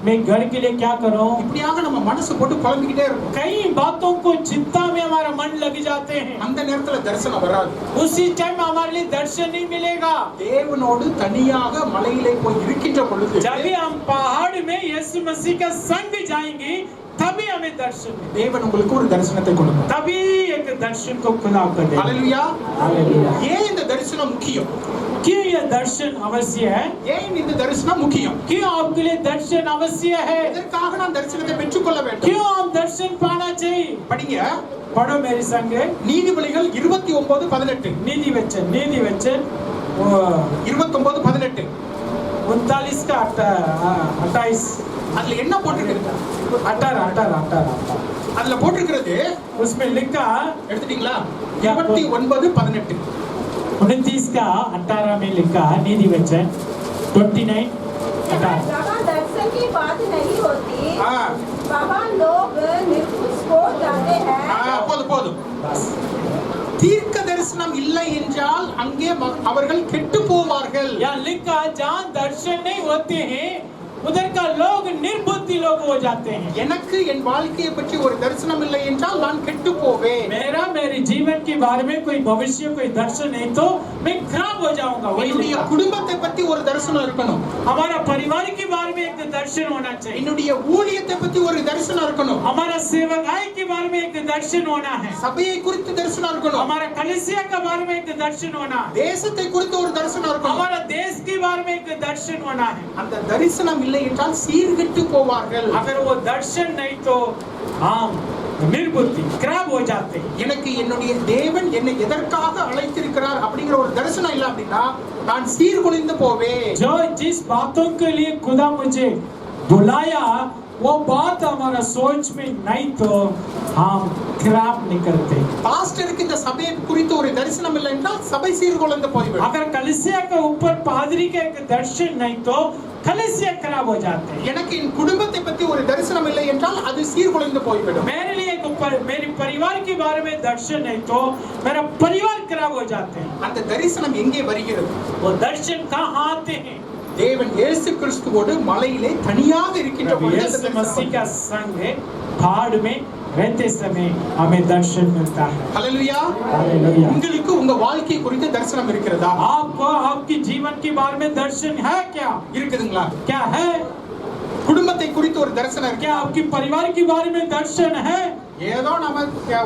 मैं घर के लिए क्या करूं। இப்படியாக நம்ம மனசு போட்டு குழம்பிக்கிட்டே இருக்கும்। कई बातों को चिंता में हमारा मन लग जाते हैं। அந்த நேரத்துல தரிசனம் வராது। उसी टाइम हमारे लिए दर्शन नहीं मिलेगा। தேவனோடு தனியாக மலையிலே போய் இருக்கின்ற பொழுது, जब भी हम पहाड़ में यीशु मसीह का संग जाएंगे तभी हमें दर्शन मिलेगा। தேவன் உங்களுக்கு ஒரு தரிசனத்தை கொடுப்பார்। तभी एक दर्शन को खुदा कर देगा। ஹalleluya, हालेलुया। ஏன் இந்த தரிசனம் முக்கியம்? क्यों यह दर्शन अवश्य है? ஏன் இந்த தரிசனம் முக்கியம்? क्यों आपके लिए दर्शन अवश्य है? எதற்காக நான் தரிசனத்தை பெற்றுக்கொள்ள வேண்டும்? क्यों हम दर्शन पाना चाहिए? படிங்க, पढ़ो मेरे संग நீதிபதிகள் 29:18, नीति वचन 29:18 का 28 அதுல என்ன போட்டிருக்கு? 18 அதுல போட்டிருக்கிறது, उसमें लिखा, எடுத்துட்டீங்களா? 29:18 29 का 18 में लिखा, नीति वचन 29 18। जहाँ दर्शन की बात नहीं होती, हाँ। वहाँ लोग निर्दोष हो जाते हैं। போதும்। தீர்க்க தரிசனம் இல்லை என்றால் அங்கே அவர்கள் கெட்டு போவார்கள்। यहाँ लिखा, जहाँ दर्शन नहीं होते हैं उधर का लोग निर्बुद्धि लोग हो जाते हैं। எனக்கு என் வாழ்க்கையை பற்றி ஒரு தரிசனம் இல்லை என்றால் நான் கெட்டு போவேன்। मेरे जीवन के बारे में कोई भविष्य कोई दर्शन नहीं तो मैं खराब हो जाऊंगा। वही என்னுடைய लिखा। குடும்பத்தை பற்றி ஒரு தரிசனம் இருக்கணும், हमारा परिवार के बारे में एक दर्शन होना चाहिए, என்னுடைய ஊழியத்தை பற்றி ஒரு தரிசனம் இருக்கணும், हमारा सेवकाई के बारे में एक दर्शन होना है, சபையை குறித்து தரிசனம் இருக்கணும், हमारा कलीसिया के बारे में एक दर्शन होना है, தேசத்தை குறித்து ஒரு தரிசனம் இருக்கணும்। हमारा देश के बारे में एक दर्शन होना है। அந்த தரிசனம் இல்லை என்றால் சீர்கெட்டு போவார்கள்। अगर वो दर्शन नहीं तो हम निर्बुद्धि खराब हो जाते हैं। எனக்கு என்னுடைய தேவன் என்னை எதற்காக அழைத்திருக்கிறார் அப்படிங்கிற ஒரு தரிசனம் இல்லை அப்படின்னா நான் சீர்குலைந்து போவேன்। जो जिस बातों के लिए खुदा मुझे बुलाया वो बात हमारा सोच में नहीं तो हम खराब निकलते। பாஸ்டருக்கு இந்த சபையை குறித்து ஒரு தரிசனம் இல்லை என்றால் சபை சீர்குலைந்து போய்விடும்। अगर कलीसिया के ऊपर पादरी का एक दर्शन नहीं तो कलीसिया खराब हो जाते हैं। எனக்கு என் குடும்பத்தை பற்றி ஒரு தரிசனம் இல்லை என்றால் அது சீர்குலைந்து போய்விடும்। मेरे लिए मेरे परिवार के बारे में दर्शन नहीं तो मेरा परिवार खराब हो जाते हैं। அந்த தரிசனம் எங்கே வருகிறது? वो दर्शन कहाँ आते हैं? தேவன் இயேசு கிறிஸ்துவோடு மலையிலே தனியாக இருக்கின்ற பொழுது அந்த यीशु தரிசனம் मसीह का संग पहाड़ में रहते समय हमें दर्शन मिलता है। ஹல்லேலூயா। हालेलुया। உங்களுக்கு உங்க வாழ்க்கை குறித்து தரிசனம் இருக்கிறதா? आपको आपकी जीवन के बारे में दर्शन है क्या? இருக்குதுங்களா? क्या है? குடும்பத்தை குறித்து ஒரு தரிசனம் இருக்கு? क्या आपकी परिवार के बारे में दर्शन है? ஏதோ நம்ம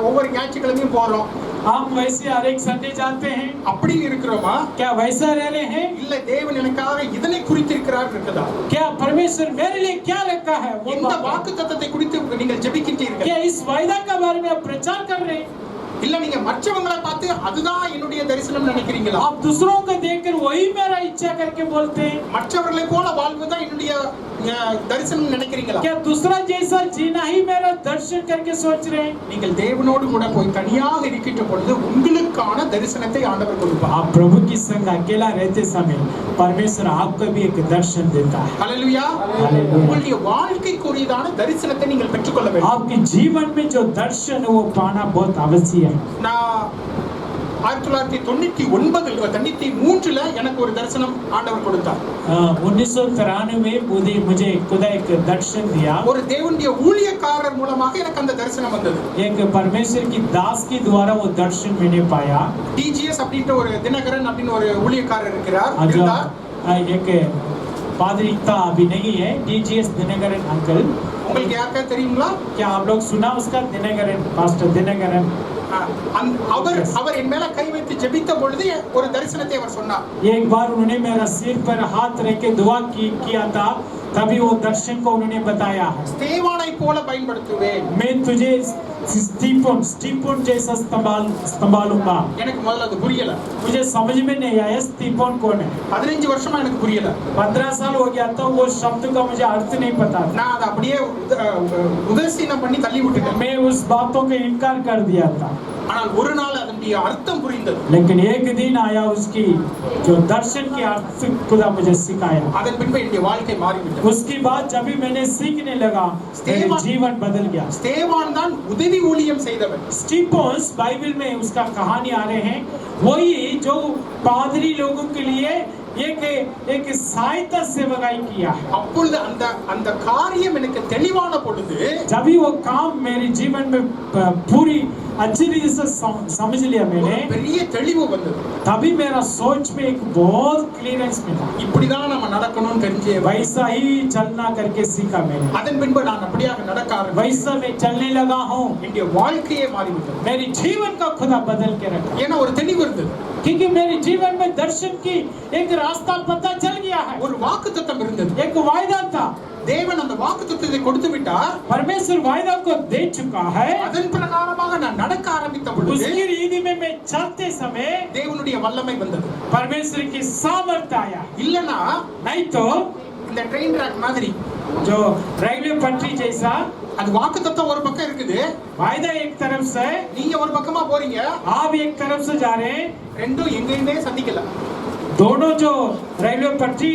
ஒவ்வொரு ஞாயிற்றுக்கிழமையும் போறோம், हम वैसे हर एक संडे जाते हैं, அப்படி இருக்கிறோமா? क्या वैसा रह रहे हैं? இல்ல தேவன் எனக்காக இதனை குறித்து இருக்கிறார் இருக்குதா? क्या परमेश्वर मेरे लिए क्या रखा है वो இந்த बात है। வாக்குத்தத்தத்தை குறித்து நீங்கள் ஜெபிக்கின்றீர்கள்? क्या इस वायदा के बारे में आप प्रचार कर रहे हैं? இல்ல நீங்க மற்றவங்களை பார்த்து அதுதான் என்னுடைய தரிசனம் நினைக்கிறீங்களா? आप दूसरों को देखकर वही मेरा इच्छा करके बोलते हैं? மற்றவர்களை போல வாழ்வுதான் என்னுடைய தரிசனம் நினைக்கிறீங்களா? क्या दूसरा जैसा जीना ही मेरा दर्शन करके सोच रहे हैं? நீங்கள் தேவனோடு கூட போய் தனியாக இருக்கின்ற பொழுது உங்களுக்கான தரிசனத்தை ஆண்டவர் கொடுப்பார்। आप प्रभु की संग अकेला रहते समय परमेश्वर आपको भी एक दर्शन देता है। ஹல்லேலூயா। हालेलुया। உங்களுடைய வாழ்க்கைக்குரியதான தரிசனத்தை நீங்கள் பெற்றுக்கொள்ள வேண்டும்। आपके जीवन में जो दर्शन है वो पाना बहुत आवश्यक है। நான் 1993ல எனக்கு ஒரு தரிசனம் ஆண்டவர் கொடுத்தார்। 1993 में मुझे खुदा एक दर्शन दिया। ஒரு தேவனுடைய ஊழியக்காரர் மூலமாக எனக்கு அந்த தரிசனம் வந்தது। एक परमेश्वर की दास के द्वारा वो दर्शन मैंने पाया। டிஜிஎஸ் அப்படின்ற ஒரு தினகரன் அப்படின்னு ஒரு ஊழியக்காரர் இருக்கிறார்। एक पादरी था, अभी नहीं है, डीजीएस दिनकरन अंकल। உங்களுக்கு யாருக்கா தெரியுங்களா? क्या आप लोग सुना उसका? दिनकरन, पास्टर दिनकरन। அவர் என் மேல கை வைத்து ஜெபித்த பொழுது ஒரு தரிசனத்தை அவர் சொன்னார்। एक बार उन्होंने मेरा सिर पर हाथ रख के दुआ किया था, तभी वो दर्शन को उन्होंने बताया है, ஸ்தேவானை போல பயன்படுத்துவேன். मैं तुझे स्टीफन जैसा संभालूंगा. எனக்கு முதல்ல அது புரியல. मुझे समझ में नहीं आया स्टीफन कौन है. 15 வருஷமா எனக்கு புரியல. 15 साल हो गया था, वो शब्द का मुझे अर्थ नहीं पता था. நான் அதை அப்படியே உதாசீனம் பண்ணி தள்ளி விட்டுட்டேன். मैं उस बातों का इनकार कर दिया था. ஆனால் ஒரு நாள் அதனுடைய அர்த்தம் புரிந்தது. लेकिन एक दिन आया उसकी जो दर्शन की अर्थ खुदा मुझे सिखाया. அதன் பின்பு என்னுடைய வாழ்க்கை மாறிவிட்டது. उसके बाद जब भी मैंने सीखने लगा, मेरा जीवन बदल गया. ஸ்தேவான் தான் உதவி ஊழியம் செய்தவன். स्टीफन्स बाइबल में उसका कहानी आ रहे हैं, वही जो पादरी लोगों के लिए एक सहायता सेवकाई किया है. அப்பொழுது அந்த காரியம் எனக்கு தெளிவான பொழுது, जब भी वो काम मेरे जीवन में पूरी अच्छी तरीके से समझ लिया मैंने, பெரிய தெளிவு வந்தது. तभी मेरा सोच में एक बहुत क्लियरेंस मिला. இப்படிதான் நம்ம நடக்கணும்னு தெரிஞ்சே वैसा ही चलना करके सीखा मैंने. அதன் பின்பு நான் அப்படியாக நடக்க ஆரம்பித்தேன். वैसा मैं चलने लगा हूँ. என்னுடைய வாழ்க்கையே மாறிவிட்டது. मेरी जीवन का खुदा बदल के रखा, ஏன்னா ஒரு தெளிவு இருந்தது. क्योंकि मेरे जीवन में दर्शन की एक रास्ता पता चल गया है. ஒரு வாக்குத்தத்தம் இருந்தது. एक वायदा था, தேவன் அந்த வாக்குத்தத்தத்தை கொடுத்து விட்டார். परमेश्वर वायदा को दे चुका है. அதன் பிரகாரமாக நான் நடக்க ஆரம்பித்த பொழுது उसकी रीति में मैं चलते समय தேவனுடைய வல்லமை வந்தது. परमेश्वर की सामर्थ्य आया. இல்லனா नहीं तो இந்த ட்ரெயின் ட்ராக் மாதிரி जो रेलवे पटरी जैसा அது வாக்குத்தத்தம் ஒரு பக்கம் இருக்குது, वायदा एक तरफ से, நீங்க ஒரு பக்கமா போறீங்க, आप एक तरफ से जा रहे हैं, ரெண்டும் எங்கேயுமே சந்திக்கல. दोनों जो रेलवे पटरी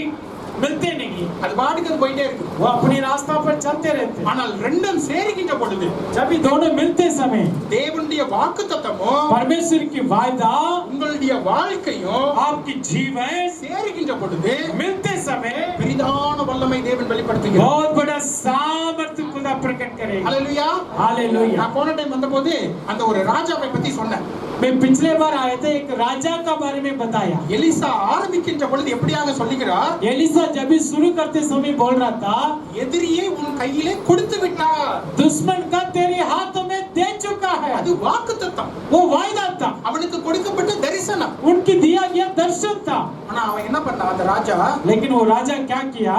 मिलते नहीं, அது பாட்டுக்கு அது போயிட்டே இருக்கு. वो अपनी रास्ता पर चलते रहते. ஆனால் ரெண்டும் சேருகின்ற பொழுது जब भी दोनों मिलते समय தேவனுடைய வாக்குத்தத்தமோ परमेश्वर की वायदा உங்களுடைய வாழ்க்கையும் आपकी जीवन சேருகின்ற பொழுது मिलते समय பெரிதான வல்லமை தேவன் வெளிப்படுத்துகிறார். बहुत बड़ा सामर्थ्य खुदा प्रकट करेगा. ஹalleluya. हालेलुया. நான் போன டைம் வந்தபோது அந்த ஒரு ராஜாவை பத்தி சொன்னேன். मैं पिछले बार आए थे, एक राजा का बारे में बताया. எலிசா ஆரம்பிக்கின்ற பொழுது எப்படியாக சொல்லுகிறார், एलिसा जब भी शुरू करते समय बोल रहा था, எதிரியை உன் கையிலே கொடுத்து விட்டார். दुश्मन का तेरे हाथों में दे चुका है. அது வாக்குத்தத்தம். वो वायदा था, அவனுக்கு கொடுக்கப்பட்ட தரிசனம். उनकी दिया गया दर्शन था. ஆனா அவன் என்ன பண்ணான் அந்த ராஜா, लेकिन वो राजा क्या किया,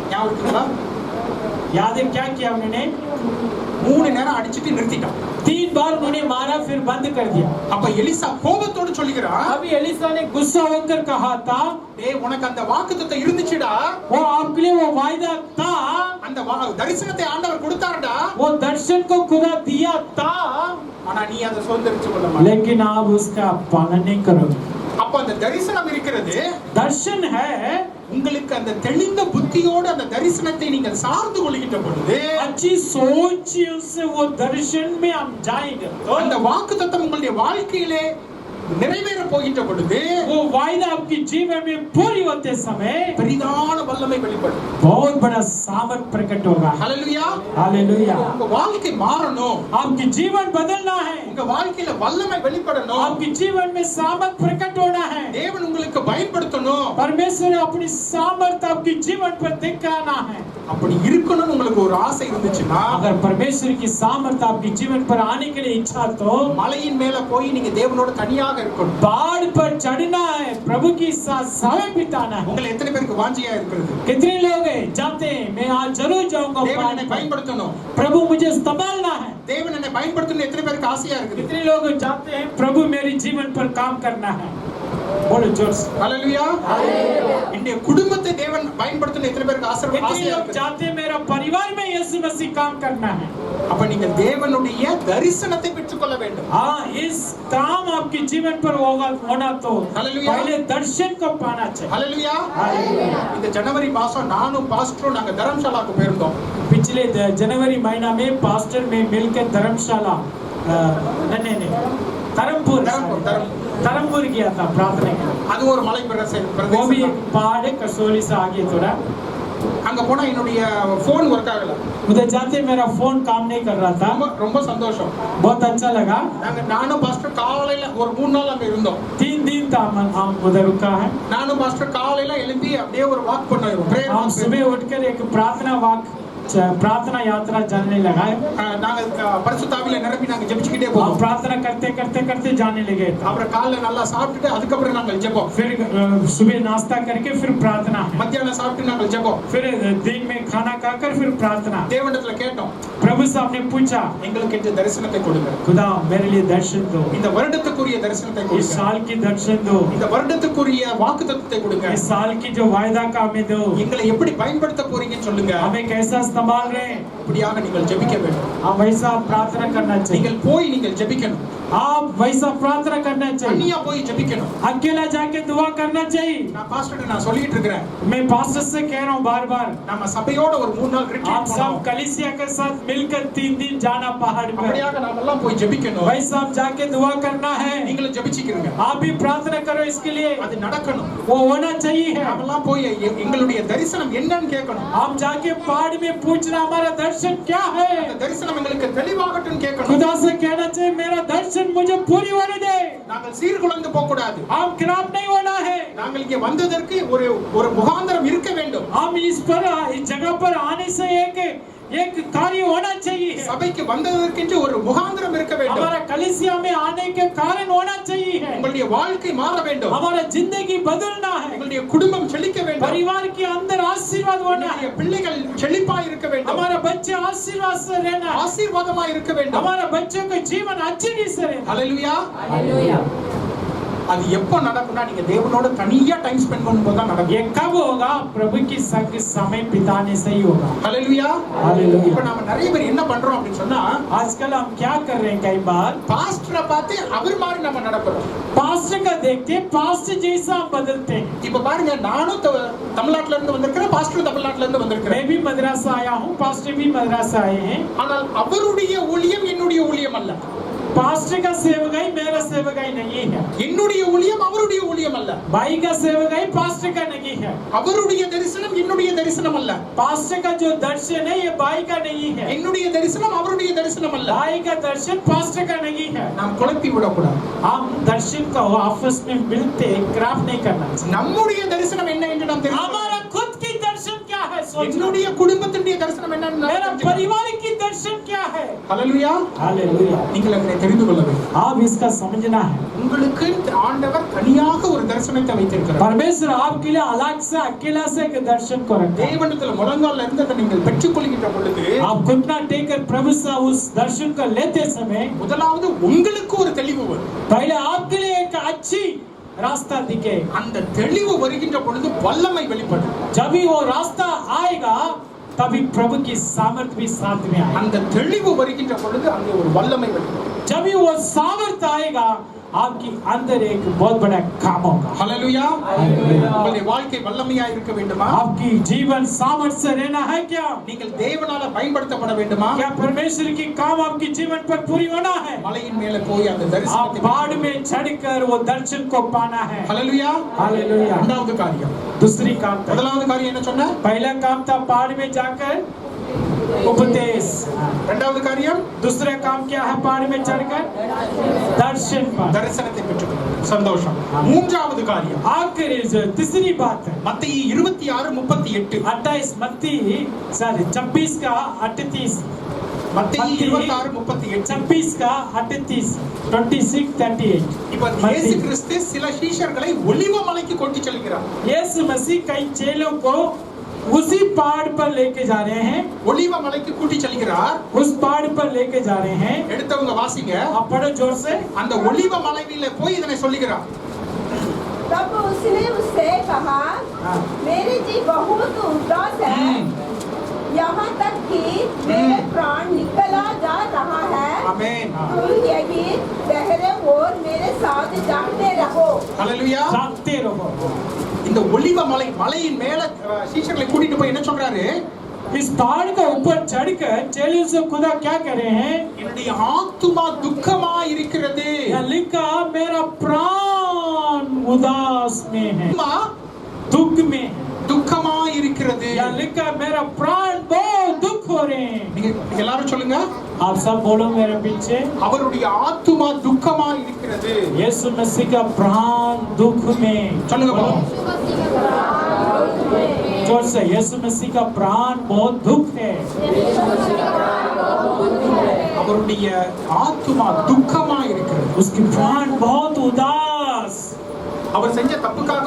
ஞாபகம் இருக்குங்களா, याद है क्या किया उन्होंने? 3 நேரம் அடிச்சிட்டு நிறுத்திட்டான். 3 बार उन्होंने मारा, फिर बंद कर दिया. அப்ப எலிசா கோபத்தோடு சொல்லுகிறான், अभी एलिसा ने गुस्सा होकर कहा था, டேய் உனக்கு அந்த வாக்குத்தத்தம் இருந்துச்சுடா, वो आपके लिए वो वायदा था, அந்த தரிசனத்தை ஆண்டவர் கொடுத்தாருடா, वो दर्शन को खुदा दिया था, ஆனா நீ அதை சுதந்திரிச்சு கொள்ள மாட்டே. लेकिन आप उसका पालन नहीं करोगे. அப்ப அந்த தரிசனம் இருக்கிறது, दर्शन है, உங்களுக்கு அந்த தெளிந்த புத்தியோடு அந்த தரிசனத்தை நீங்கள் சார்ந்து கொள்கின்ற பொழுது अच्छी सोचियों से वो दर्शन में हम जाएंगे, तो அந்த வாக்குத்தத்தம் உங்களுடைய வாழ்க்கையிலே நிறைவேற போகின்ற பொழுது वो वायदा आपके जीवन में पूरी होते समय பெரிதான வல்லமை வெளிப்படும். बहुत बड़ा सामर्थ प्रकट होगा. ஹalleluya. हालेलुया. உங்க வாழ்க்கை மாறணும், आपकी जीवन बदलना है, உங்க வாழ்க்கையில வல்லமை வெளிப்படணும், आपके जीवन में सामर्थ प्रकट होना है, தேவன் உங்களுக்கு பயன்படுத்தணும். परमेश्वर अपनी सामर्थ आपके जीवन पर दिखाना है. அப்படி இருக்கணும்னு உங்களுக்கு ஒரு ஆசை இருந்துச்சுன்னா, अगर परमेश्वर की सामर्थ आपके जीवन पर आने के लिए इच्छा, तो மலையின் மேல போய் நீங்க தேவனோட தனியாக இருக்கணும். पहाड़ पर चढ़ना है, प्रभु के साथ समय बिताना है. உங்களை எத்தனை பேருக்கு வாஞ்சியா இருக்கிறது, कितने लोग हैं जाते हैं, मैं आज जरूर जाऊंगा, தேவன் என்னை பயன்படுத்தணும், प्रभु मुझे संभालना है. தேவன் என்னை பயன்படுத்தணும் எத்தனை பேருக்கு ஆசையா இருக்குது. कितने लोग जाते हैं, प्रभु मेरे जीवन पर काम करना है. बोलो जोर से ஹalleluya. என்னுடைய குடும்பத்தை தேவன் பயன்படுத்தணும் எத்தனை பேருக்கு कितने ஆசையா लोग இருக்குது. चाहते हैं मेरा परिवार में यीशु मसीह काम करना है. அப்ப நீங்க தேவனுடைய தரிசனத்தை பெற்றுக்கொள்ள வேண்டும். हाँ, इस काम आपके जीवन पर होना तो हालेलुया. पहले दर्शन को पाना चाहिए. ஹalleluya. हालेलुया. இந்த ஜனவரி மாசம் நானும் பாஸ்டரும் நாங்க தர்மசாலாக்கு போயிருந்தோம். पिछले जनवरी महीना में पास्टर में मिलकर धर्मशाला नहीं धर्मपुर गया था प्रार्थना के लिए. அது ஒரு மலை वो भी एक पहाड़ है, कसोली से आगे थोड़ा. அங்க போனா என்னுடைய போன் ஒர்க் ஆகல. उधर जाते मेरा फोन काम नहीं कर रहा था. ரொம்ப சந்தோஷம். बहुत अच्छा लगा. நானும் பாஸ்டர் காலையில ஒரு 3 நாள் அங்க இருந்தோம். 3 दिन था हम उधर रुका है. நானும் பாஸ்டர் காலையில எழும்பி அப்படியே ஒரு வாக் பண்ணோம். हम सुबह उठकर एक प्रार्थना यात्रा चलने लगा है. நாங்க பரிசுத்த ஆவியில நிரம்பி நாங்க ஜெபிச்சு போய்க்கிட்டே हम போவோம். प्रार्थना करते करते करते जाने लगे। அப்புறம் காலைல நல்லா சாப்பிட்டுட்டு அதுக்கப்புறம் நாங்கள் ஜெபம். फिर सुबह नाश्ता करके फिर प्रार्थना है, மத்தியானம் சாப்பிட்டு நாங்கள் ஜெபம். फिर दिन में खाना खाकर फिर प्रार्थना। தேவனிடத்துல கேட்டோம், प्रभु साहब ने पूछा, எங்களுக்கு இந்த தரிசனத்தை கொடுங்க. खुदा मेरे लिए दर्शन दो, இந்த வருடத்துக்குரிய தரிசனத்தை इस கொடுங்க. साल की दर्शन दो, இந்த வருடத்துக்குரிய வாக்குத்தத்தத்தை கொடுங்க. इस साल की जो वायदा का हमें दो, எங்களை எப்படி பயன்படுத்த போறீங்கன்னு சொல்லுங்க. हमें कैसा संभाल रहे हैं। இப்படியாக நீங்கள் ஜெபிக்க வேண்டும். आप वैसा प्रार्थना करना चाहिए, நீங்கள் போய் நீங்கள் ஜெபிக்கணும். आप वैसा प्रार्थना करना चाहिए, தனியா போய் ஜெபிக்கணும். अकेला जाके दुआ करना चाहिए। நான் பாஸ்டர்ட்ட நான் சொல்லிட்டு இருக்கிறேன், मैं पास्टर से कह रहा हूँ बार बार, நம்ம சபையோட ஒரு 3 நாள் आप ரிட்ரீட் सब பண்ணோம். कलीसिया के साथ मिलकर 3 दिन जाना पहाड़ पर, அப்படியாக நாம எல்லாம் போய் ஜெபிக்கணும். वैसा आप जाके दुआ करना है। நீங்களும் ஜெபிச்சிக்கிறீங்க. आप भी प्रार्थना करो इसके लिए, அது நடக்கணும். वो होना चाहिए है। நாம எல்லாம் போய் எங்களுடைய தரிசனம் என்னன்னு கேட்கணும். हम जाके पहाड़ में पूछना हमारा दर्शन क्या है, அந்த தரிசனம் எங்களுக்கு தெளிவாகட்டும் கேட்கணும். खुदा से कहना चाहिए मेरा दर्शन मुझे पूरी होने दे। நாங்கள் சீர்குலைந்து போக கூடாது. हम खराब नहीं होना है, நாங்கள் இங்கே வந்ததற்கு ஒரு முகாந்திரம் இருக்க வேண்டும். हम इस जगह पर आने से एक कार्य होना चाहिए, சபைக்கு வந்ததற்கென்று ஒரு முகாந்திரம் இருக்க வேண்டும். हमारा कलीसिया में आने के कारण होना चाहिए है, உங்களுடைய வாழ்க்கை மாற வேண்டும். हमारा जिंदगी बदलना है, உங்களுடைய குடும்பம் செழிக்க வேண்டும். परिवार के अंदर आशीर्वाद होना है, உங்களுடைய பிள்ளைகள் செழிப்பாய் இருக்க வேண்டும். हमारा बच्चे आशीर्वाद से रहना है, ஆசீர்வாதமாய் இருக்க வேண்டும். हमारा बच्चों का जीवन अच्छे से रहना। ஹல்லேலூயா. हालेलुया। அது எப்போ நடக்கும்னா நீங்க தேவனோட தனியா டைம் ஸ்பெண்ட் பண்ணும்போது தான் நடக்கும். ये कब होगा? प्रभु की संग समय बिताने से ही होगा। ஹல்லேலூயா. हालेलुया। இப்ப நாம நிறைய பேர் என்ன பண்றோம் அப்படின்னு சொன்னா, आजकल हम क्या कर रहे हैं, कई बार பாஸ்டரை பார்த்து அவர் மாதிரி நம்ம நடக்கிறோம். पास्टर का देखते पास्टर जैसा हम बदलते हैं। இப்ப பாருங்க, நானும் தமிழ்நாட்டுல இருந்து வந்திருக்கிறேன், பாஸ்டர் தமிழ்நாட்டுல இருந்து வந்திருக்கிறேன். मैं भी मद्रासा आया हूँ, पास्टर भी मद्रासा आए हैं। ஆனால் அவருடைய ஊழியம் என்னுடைய ஊழியம் அல்ல. पास्टर का सेवकाई मेरा सेवकाई नहीं है, என்னுடைய ஊழியம் அவருடைய ஊழியம் அல்ல. भाई का सेवकाई पास्टर का नहीं है, அவருடைய தரிசனம் என்னுடைய தரிசனம் அல்ல. पास्टर का जो दर्शन है ये भाई का नहीं है, என்னுடைய தரிசனம் அவருடைய தரிசனம் அல்ல. भाई का दर्शन पास्टर का नहीं है। நாம் குழப்பி விடக்கூடாது. हम दर्शन को आपस में मिलते क्राफ्ट नहीं करना चाहिए। நம்முடைய தரிசனம் என்ன என்று நாம் தெரிந்து हमारा खुद की दर्शन क्या है, सोचना। என்னுடைய குடும்பத்தினுடைய தரிசனம் என்னன்னு நாம் मेरा தெரிஞ்சுக்கணும். परिवार की दर्शन क्या है। ஹல்லேலூயா. हालेलुया। நீங்கள் அதை தெரிந்து கொள்ள வேண்டும். आप इसका समझना है, உங்களுக்கு ஆண்டவர் தனியாக ஒரு தரிசனத்தை வைத்திருக்கிறார். परमेश्वर आपके लिए अलग से अकेला से एक दर्शन को रखा है। தேவனிடத்தில் முழங்கால்ல இருந்து அதை நீங்கள் பெற்றுக்கொள்கின்ற பொழுது आप घुटना टेक कर प्रभु से उस दर्शन को लेते समय முதலாவது உங்களுக்கு ஒரு தெளிவு வரும். पहले आपके लिए एक अच्छी रास्ता दिखे। அந்த தெளிவு வருகின்ற பொழுது வல்லமை வெளிப்படும். जब भी वो रास्ता आएगा तभी प्रभु की सामर्थ भी साथ में आएगी। அந்த தெளிவு வருகின்ற பொழுது அங்கே ஒரு வல்லமை வெளிப்படும். जब भी वो सामर्थ आएगा आपकी अंदर एक बहुत बड़ा काम होगा। ஹல்லேலூயா. हालेलुया। உங்களுடைய வாழ்க்கை வல்லமையா இருக்க வேண்டுமா? आपकी जीवन सामर्थ से रहना है क्या? நீங்கள் தேவனால பயன்படுத்தப்பட வேண்டுமா? क्या परमेश्वर की काम आपके जीवन पर पूरी होना है? மலையின் மேலே போய் அந்த आप தரிசனத்தை पहाड़ में चढ़कर वो दर्शन को पाना है। ஹல்லேலூயா. हालेलुया। இரண்டாவது காரியம். दूसरी काम था, முதலாவது காரியம் என்ன சொன்ன? पहला काम था पहाड़ में जाकर उपदेश। இரண்டாவது காரியம் दूसरा काम क्या है? पहाड़ में चढ़कर दर्शन पाना। தரிசனத்தை பெற்றுக்கொள்வது. சந்தோஷம். மூன்றாவது காரியம் आखिरी जो तीसरी बात है, மத்தேயு 26:38. 28 मत्ती 26 का 38, மத்தேயு மத்தேயு 26:38. 26 का 38, 26:38। இப்ப இயேசு கிறிஸ்து சில சீஷர்களை ஒலிவ மலைக்கு கொண்டு செல்கிறார். यीशु मसीह कई चेलों को उसी पहाड़ पर लेके जा रहे हैं, ஒலிவ மலைக்கு கூட்டி செல்கிறார். उस पहाड़ पर लेके जा रहे हैं। எடுத்தவங்க வாசிங்க. आप पढ़ो जोर से। அந்த ஒலிவ மலையில போய் இதனை சொல்லுகிறார். तब उसने उससे कहा, मेरी जी बहुत उदास है, यहाँ तक कि मेरे प्राण निकला जा रहा है। ஆமென். तुम यही ठहरे और मेरे साथ जागते रहो। ஹல்லேலூயா. जागते रहो। இந்த ஒலிவ மலையின் மேல சீஷர்களை கூட்டிட்டு போய் என்ன சொல்றாரு? इस पहाड़ के ऊपर चढ़कर चेलों से खुदा क्या कर रहे हैं? என்னுடைய ஆத்துமா துக்கமா இருக்கிறது. यहाँ लिखा मेरा प्राण उदास में है, दुख में है। துக்கமா இருக்கிறது. यहाँ लिखा मेरा प्राण बहुत दुख हो रहे हैं। நீங்க எல்லாரும் சொல்லுங்க. आप सब बोलो मेरे पीछे। அவருடைய ஆத்துமா துக்கமா இருக்கிறது. यीशु मसीह का प्राण दुख में। சொல்லுங்க பாப்போம். जोर से, यीशु मसीह का प्राण बहुत दुख है। அவருடைய ஆத்துமா துக்கமா இருக்கிறது. उसकी प्राण बहुत उदास। அவர் செஞ்ச தப்புக்காக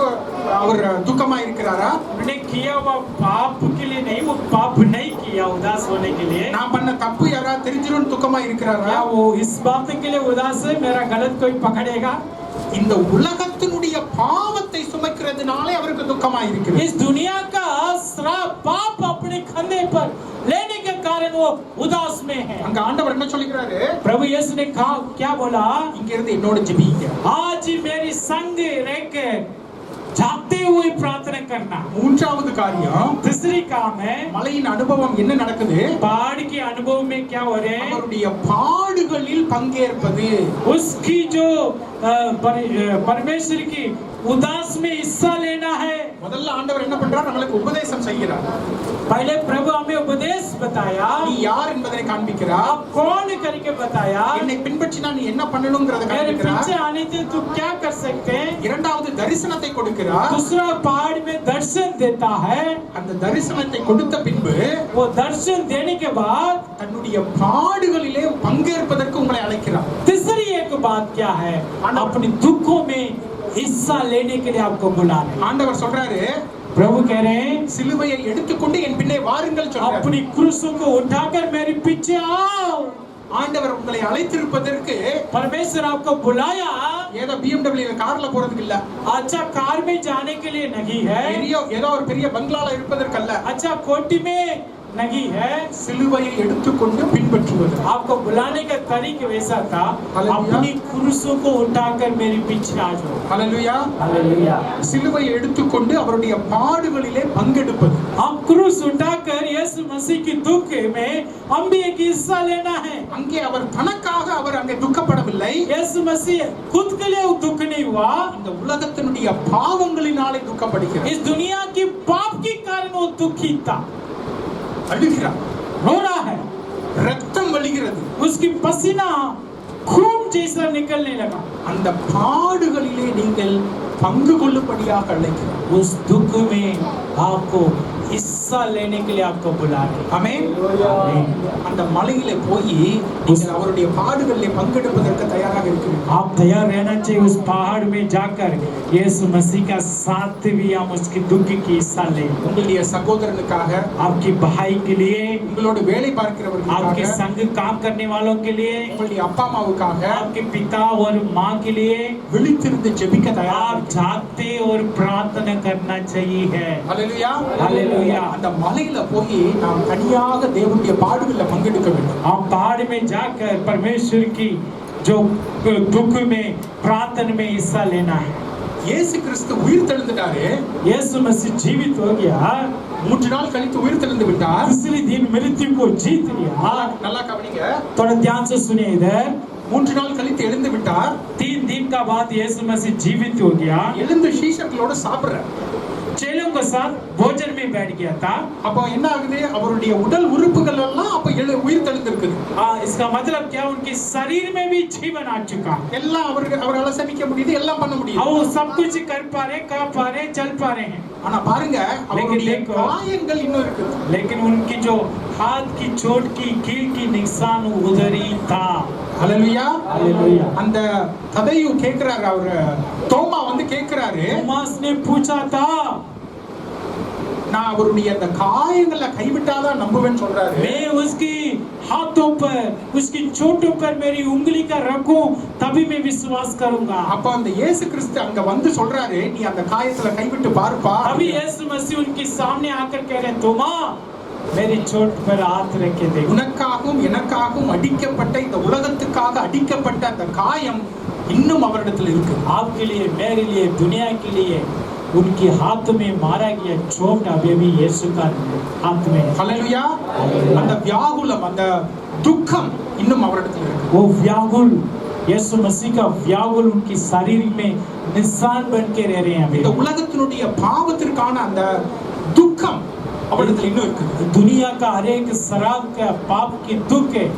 அவர் துக்கமா இருக்கிறாரா? उन्होंने किया हुआ पाप के लिए नहीं, वो पाप नहीं किया उदास होने के लिए। நான் பண்ண தப்பு யாராவது தெரிஞ்சிரும் துக்கமா இருக்கிறாரா? क्या वो इस बात के लिए उदास है मेरा गलत कोई पकड़ेगा? இந்த உலகத்தினுடைய பாவத்தை சுமக்கிறதுனாலே அவருக்கு துக்கமா இருக்கிறது. इस दुनिया का श्राप पाप अपने कंधे पर लेने के कारण वो उदास में है। அங்க ஆண்டவர் என்ன சொல்லிக்கிறாரு? प्रभु यीशु ने कहा, क्या बोला? இங்க இருந்து என்னோட ஜெபிங்க. आज मेरी संग रहकर जागते हुए प्रार्थना करना। மூன்றாவது காரியம், तीसरी काम है மலையின் அனுபவம் என்ன நடக்குது? बाढ़ के अनुभव में क्या हो रहे हैं? அவருடைய பாடுகளில் பங்கேற்பது. उसकी जो परमेश्वर की उदास में हिस्सा लेना है। முதல்ல ஆண்டவர் என்ன பண்றார்? நமக்கு உபதேசம் செய்கிறார். पहले प्रभु हमें उपदेश बताया, நீ யார் என்பதை காண்பிக்கிறார். आप कौन करके बताया, என்னை பின்பற்றினா நீ என்ன பண்ணணும்ங்கறத मेरे காண்பிக்கிறார். पीछे आने से तू क्या कर सकते हैं। இரண்டாவது தரிசனத்தை கொடுக்கிறார். दूसरा पहाड़ में दर्शन देता है। அந்த தரிசனத்தை கொடுத்த பின்பு वो दर्शन देने के बाद தன்னுடைய பாடுகளிலே பங்கேற்பதற்கு உங்களை அழைக்கிறார். तीसरी एक बात क्या है, अपने दुखों में हिस्सा लेने के लिए आपको बुलाना है। ஆண்டவர் சொல்றாரு, प्रभु कह रहे हैं, சிலுவையை எடுத்துக்கொண்டு என் பின்னே வாருங்கள் சொல்றார். अपनी क्रूसों को उठाकर मेरे पीछे आओ। ஆண்டவர் உங்களை அழைத்திருப்பதற்கு परमेश्वर आपको बुलाया, ஏதோ BMW கார்ல போறதுக்கு இல்ல, अच्छा कार में जाने के लिए नहीं है, ஏதோ ஒரு பெரிய பங்களால இருப்பதற்கு அல்ல, अच्छा कोठी में नहीं है। சிலுவையை எடுத்துக்கொண்டு பின்பற்றுவது. आपको बुलाने का तरीका वैसा था, हालेलुया। अपनी क्रूसों को उठाकर मेरे पीछे आ जाओ। ஹல்லேலூயா. हालेलुया। சிலுவையை எடுத்துக்கொண்டு அவருடைய பாடுகளிலே பங்கெடுப்பது. हम क्रूस उठाकर यीशु मसीह की दुख में हम भी एक हिस्सा लेना है। அங்கே அவர் தனக்காக அவர் அங்கே துக்கப்படவில்லை. यीशु मसीह खुद के लिए दुख नहीं हुआ, இந்த உலகத்தினுடைய பாவங்களினாலே துக்கப்படுகிறார். इस दुनिया की पाप के कारण वो दुखी था, அழுகிறார், रो रहा है, ரத்தம் வழிகிறது. उसकी पसीना खून जैसा निकलने लगा। அந்த பாடுகளிலே நீங்கள் பங்கு கொள்ளும்படியாக அழைக்கிறார். उस दुख में आपको हिस्सा लेने के लिए आपको बुला रहे हैं। ஆமென். அந்த மலையிலே போய் நீங்கள் அவருடைய பாடுகளிலே பங்கெடுப்பதற்கு தயாராக இருக்கிறீர்கள். आप तैयार रहना चाहिए उस पहाड़ में जाकर यीशु मसीह का साथ भी हम उसकी दुख की हिस्सा लें। உங்களுடைய சகோதரனுக்காக, आपकी भाई के लिए, உங்களோட வேலை आपके பார்க்கிறவர்களுக்காக, संग काम करने वालों के लिए, உங்களுடைய அப்பா அம்மாவுக்காக आपके पिता और माँ के लिए விழித்திருந்து ஜெபிக்க தயாராக आप जागते और प्रार्थना करना चाहिए। ஹல்லேலூயா. हालेलुया। அந்த மலையில போய் நாம் தனியாக தேவனுடைய பாடுகளில பங்கெடுக்க வேண்டும். आप पहाड़ में जाकर परमेश्वर की जो दुख में प्रार्थना में हिस्सा लेना है। இயேசு கிறிஸ்து உயிர் தெழுந்துட்டாரு. यीशु मसीह जीवित हो गया, 3 நாள் கழித்து உயிர் தெழுந்து விட்டார். तीसरे दिन मृत्यु को जीत लिया। நல்லா கவனிங்க. थोड़ा ध्यान से सुनिए इधर। 3 நாள் கழித்து எழுந்து விட்டார். 3 दिन का बाद यीशु मसीह जीवित हो गया, எழுந்து சீஷர்களோட சாப்பிடுறார். चेलों के साथ भोजन में बैठ गया था। அப்போ என்ன ஆகுது? அவருடைய உடல் உறுப்புகள் எல்லாம் அப்ப உயிர் தெழுந்திருக்குது. इसका मतलब क्या, उनके शरीर में भी जीवन आ चुका, எல்லாம் அவரால சமிக்க முடியுது, எல்லாம் பண்ண முடியுது. और वो सब कुछ कर पा रहे, खा पा रहे, चल पा रहे हैं। ஆனா பாருங்க, அவருடைய देखो, காயங்கள் இன்னும் இருக்குது. लेकिन उनकी जो हाथ की चोट की कील की निशान उधर ही था। ஹல்லேலூயா. हालेलुया। அந்த ததையு கேக்குறாரு, அவரு தோமா வந்து கேக்குறாரு, थॉमस ने पूछा था, நான் அவருடைய அந்த காயங்களை கைவிட்டாதான் நம்புவேன்னு சொல்றாரு. मैं उसकी हाथों पर, उसकी चोटों पर मेरी उंगली का रखूं तभी मैं विश्वास करूंगा। அப்ப அந்த இயேசு கிறிஸ்து அங்க வந்து சொல்றாரு, நீ அந்த காயத்துல கைவிட்டு பாருப்பா. अभी यीशु मसीह उनके सामने आकर कह रहे हैं, तोमा मेरी चोट पर हाथ रख के देख। உனக்காகவும் எனக்காகவும் அடிக்கப்பட்ட, இந்த உலகத்துக்காக அடிக்கப்பட்ட அந்த காயம் இன்னும் அவரிடத்தில் இருக்கு. आपके लिए, मेरे लिए, दुनिया के लिए उनके हाथ में मारा गया चोट अभी भी यीशु का हाथ में है। ஹல்லேலூயா. அந்த வியாகுலம், அந்த துக்கம் இன்னும் அவரிடத்தில் இருக்கு. वो व्याकुल, यीशु मसीह का व्याकुल उनके शरीर में निशान बन के रह रहे हैं अभी। இந்த உலகத்தினுடைய பாவத்திற்கான அந்த துக்கம் அவரிடத்துல இன்னும் இருக்குது. दुनिया का हर एक शराब का पाप की दुख है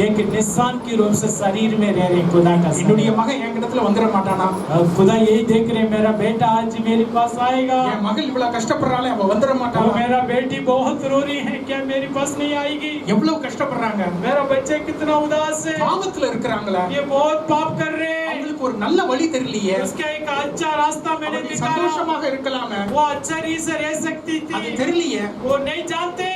एक निशान की रूप से शरीर में रह रहे खुदा का என்னுடைய மகன் என் இடத்துல வந்துட மாட்டானா? खुदा यही देख रहे मेरा बेटा आज मेरे पास आएगा, என் மகள் இவ்வளவு கஷ்டப்படுறாளே அவ வந்துட और மாட்டானா? मेरा बेटी बहुत रो रही है क्या मेरे पास नहीं आएगी? எவ்வளவு கஷ்டப்படுறாங்க, मेरा बच्चे कितना उदास है, பாவத்துல இருக்கிறாங்களா, ये बहुत पाप कर रहे हैं, அவங்களுக்கு ஒரு நல்ல வழி தெரியலையே, उसका एक अच्छा रास्ता मैंने அவங்க दिखाया, சந்தோஷமாக இருக்கலாமே, वो अच्छा रीत से रह सकती அது थी, தெரியலையே. वो नहीं जानते,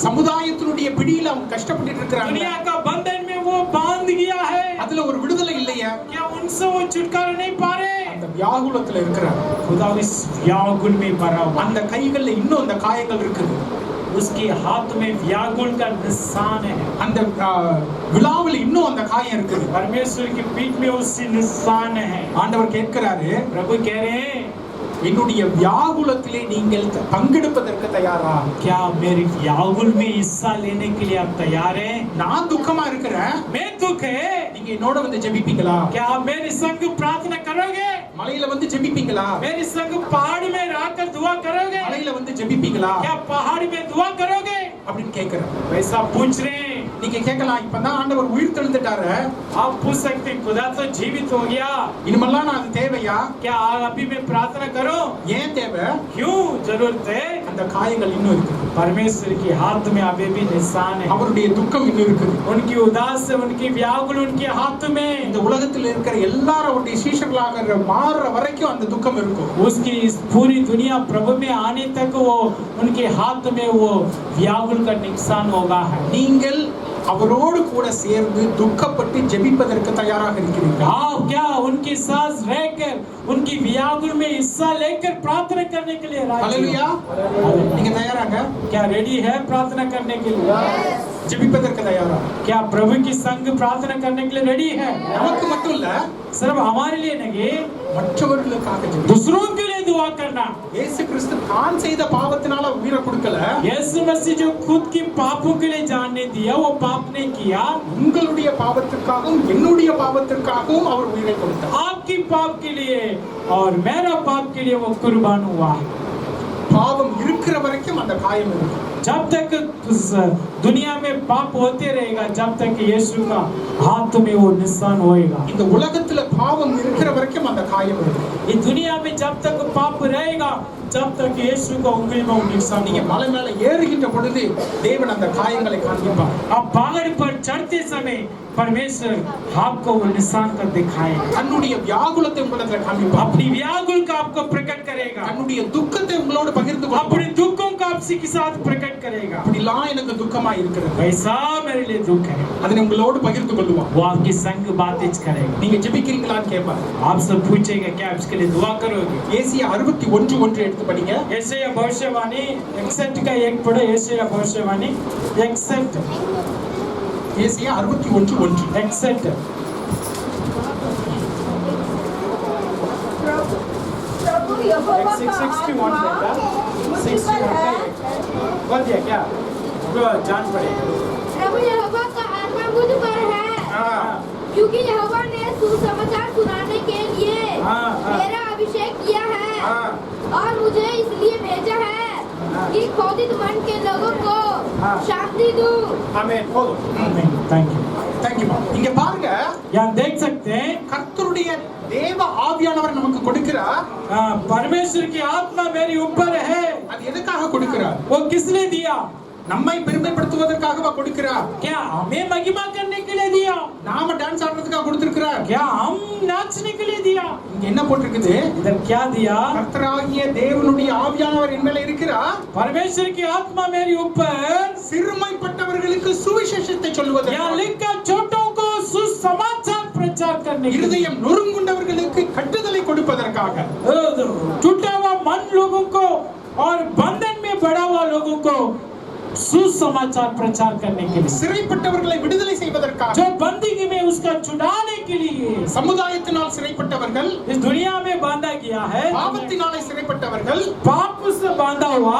சமுதாயத்தினுடைய பிடியில அவங்க கஷ்டப்பட்டு இருக்காங்க, दुनिया का बंधन में वो बांध गया है, அதுல ஒரு விடுதலை இல்லையே, क्या उनसे वो छुटकारा नहीं पा रहे? அந்த வியாகுலத்துல இருக்கிறாங்க. खुदा इस व्याकुल में भरा हुआ, அந்த கைகள்ல இன்னும் அந்த காயங்கள் இருக்குது, उसके हाथ में व्याकुल का निशान है, அந்த விழாவில் இன்னும் அந்த காயம் இருக்குது. परमेश्वर की पीठ में उससे निशान है। ஆண்டவர் கேட்கிறாரு, प्रभु कह रहे हैं என்னுடைய வியாகுலத்திலே நீங்கள் பங்கெடுப்பதற்கு தயாரா? क्या मेरे व्याकुल में हिस्सा लेने के लिए आप तैयार हैं? நான் துக்கமா இருக்கிறேன், मैं दुख है, நீங்க என்னோட வந்து ஜெபிப்பீங்களா? क्या आप मेरे संग प्रार्थना करोगे? மலையில வந்து ஜெபிப்பீங்களா? मेरे संग पहाड़ में रहकर दुआ करोगे? மலையில வந்து ஜெபிப்பீங்களா क्या पहाड़ में दुआ करोगे? அப்படின்னு கேக்குறேன். वैसा पूछ रहे हैं। நீங்க கேட்கலாம், இப்பதான் ஆண்டவர் உயிர் தெழுந்துட்டாரு, आप पूछ सकते हैं खुदा तो जीवित हो गया, இனிமெல்லாம் நான் அது தேவையா? क्या अभी मैं प्रार्थना करूं? ஏன் தேவை? क्यों जरूरत है? அந்த காயங்கள் இன்னும் இருக்குது, परमेश्वर के हाथ में अभी भी निशान है, அவருடைய துக்கம் இன்னும் இருக்குது. उनकी उदास है, उनकी व्याकुल उनके हाथ में, இந்த உலகத்தில் இருக்கிற எல்லாரும் அவருடைய சீஷர்களாக மாறுற வரைக்கும் அந்த துக்கம் இருக்கும். उसकी इस पूरी दुनिया प्रभु में आने तक वो उनके हाथ में वो व्याकुल का निशान होगा है। நீங்கள் அவரோடு கூட சேர்ந்து துக்கப்பட்டு ஜெபிப்பதற்கு தயாராக இருக்கிறீர்கள்? आप क्या उनके साथ रहकर उनकी व्याकुल में हिस्सा लेकर प्रार्थना करने के लिए राजी ஹல்லேலூயா. हो? நீங்க தயாராங்க? क्या रेडी है प्रार्थना करने के लिए? ஜெபிப்பதற்கு தயாரா? क्या प्रभु की संग प्रार्थना करने के लिए रेडी है? நமக்கு மட்டும் இல்ல, सिर्फ हमारे लिए नहीं, மற்றவர்களுக்காக ஜெபி. दूसरों के लिए दुआ करना। இயேசு கிறிஸ்து தான் செய்த பாவத்தினால உயிரை கொடுக்கல, यीशु मसीह जो खुद की पापों के लिए जानने दिया वो पाप नहीं किया, உங்களுடைய பாவத்திற்காகவும் என்னுடைய பாவத்திற்காகவும் அவர் உயிரை கொடுத்தார். आपकी पाप के लिए और मेरा पाप के लिए वो कुर्बान हुआ। பாவம் இருக்கிற வரைக்கும் அந்த காயம் இருக்கும். जब तक इस दुनिया में पाप होते रहेगा, जब तक यीशु का हाथ में वो निशान होएगा। இந்த உலகத்துல பாவம் இருக்கிற வரைக்கும் அந்த காயம் இருக்கும். इस दुनिया में जब तक पाप रहेगा, जब तक यीशु का उंगली में वो निशान நீங்க होगा। மலை மேல ஏறுகின்ற பொழுது தேவன் அந்த காயங்களை காண்பிப்பார். अब पहाड़ पर चढ़ते समय परमेश्वर आपको वो निशान कर दिखाएगा, தன்னுடைய வியாகுலத்தை உங்களிடத்துல காண்பிப்பார். अपनी व्याकुल का आपको प्रकट करेगा, தன்னுடைய துக்கத்தை உங்களோடு பகிர்ந்து கொள்வார். अपने दुखों का आपसे के साथ प्रकट करेगा। அப்படிலாம் எனக்கு துக்கமா இருக்கிறது, वैसा मेरे लिए दुख है, அதை உங்களோடு பகிர்ந்து கொள்வார். वो आपकी संग बातें करेगा। நீங்க ஜெபிக்கிறீங்களான்னு கேட்பார். आपसे पूछेगा क्या आप इसके लिए दुआ करोगे? ஏசியா 61:1 எடுத்து படிங்க. यशायाह भविष्यवाणी 61 का 1 पढ़ो। यशायाह भविष्यवाणी 61 ஏசியா 61:1. 61 प्रभु यहोवा का 61 आत्मा बेटा, मुझ पर है। बोल दिया क्या? तो जान पड़ेगा। प्रभु यहोवा का आत्मा मुझ पर है, हाँ क्योंकि यहोवा ने सुसमाचार सुनाने के लिए हाँ, हाँ। मेरा अभिषेक किया है, हाँ और मुझे इसलिए भेजा है हाँ। कि क्रोधित मन के लोगों को हाँ। शांति दूं। ஆமென். போதும். Thank you. Thank you. இங்க பாருங்க, यहाँ देख सकते हैं கர்த்தருடைய தேவ ஆவியானவர் நமக்கு கொடுக்கிறார். परमेश्वर की आत्मा मेरे ऊपर है। அது எதுக்காக கொடுக்கிறார்? वो किसने दिया? நம்மை பெருமைப்படுத்துவதற்காக கொடுக்கிறார். क्या हमें महिमा करने के लिए दिया? நாம டான்ஸ் ஆடுறதுக்காக கொடுத்திருக்கிறார். क्या हम नाचने के लिए दिया? இங்க என்ன போட்டிருக்குது? इधर क्या दिया? கர்த்தராகிய தேவனுடைய ஆவியானவர் என் மேல இருக்கிறார். परमेश्वर की आत्मा मेरे ऊपर சிறுமைப்பட்டவர்களுக்கு சுவிசேஷத்தை சொல்வதற்கு, यहाँ लिखकर छोटों को सुसमाचार प्रचार करने के लिए, இருதயம் நொறுங்குண்டவர்களுக்கு கட்டுதலை கொடுப்பதற்காக, टूटा हुआ मन लोगों को और बंधन में पड़ा हुआ लोगों को सुसमाचार प्रचार करने के लिए, சிறைப்பட்டவர்களை விடுதலை செய்வதற்காக, जो बंदगी में उसका छुड़ाने के लिए, சமுதாயத்தினால் சிறைப்பட்டவர்கள், इस दुनिया में बांधा गया है, பாவத்தினாலே சிறைப்பட்டவர்கள், पाप से बांधा हुआ,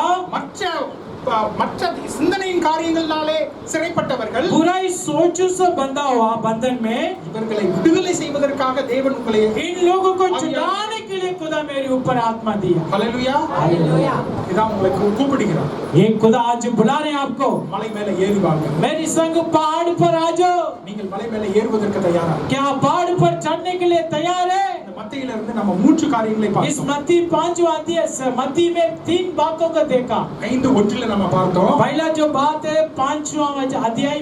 மற்ற சிந்தனையின் காரியங்களினாலே சிறைப்பட்டவர்கள், बुराई सोचों से बंधा हुआ बंधन में, இவர்களை விடுதலை செய்வதற்காக தேவன் உங்களை इन लोगों को छुड़ाने के लिए खुदा मेरे ऊपर आत्मा दिया। ஹalleluya. हालेलुया। இதான் உங்களை கூப்பிடுகிறார். ये खुदा आज बुला रहे हैं आपको, மலை மேல ஏறி வாங்க. मेरी संग पहाड़ पर आ जाओ। நீங்கள் மலை மேல ஏறுவதற்கு தயாரா? क्या पहाड़ पर चढ़ने के लिए तैयार है? இந்த மத்தியில இருந்து நம்ம மூன்று காரியங்களை इस பார்த்தோம். मत्ती 5 अध्याय मत्ती में 3 बातों को देखा। 5:1 நம்ம பார்த்தோம். पहला जो बात है 5वां अध्याय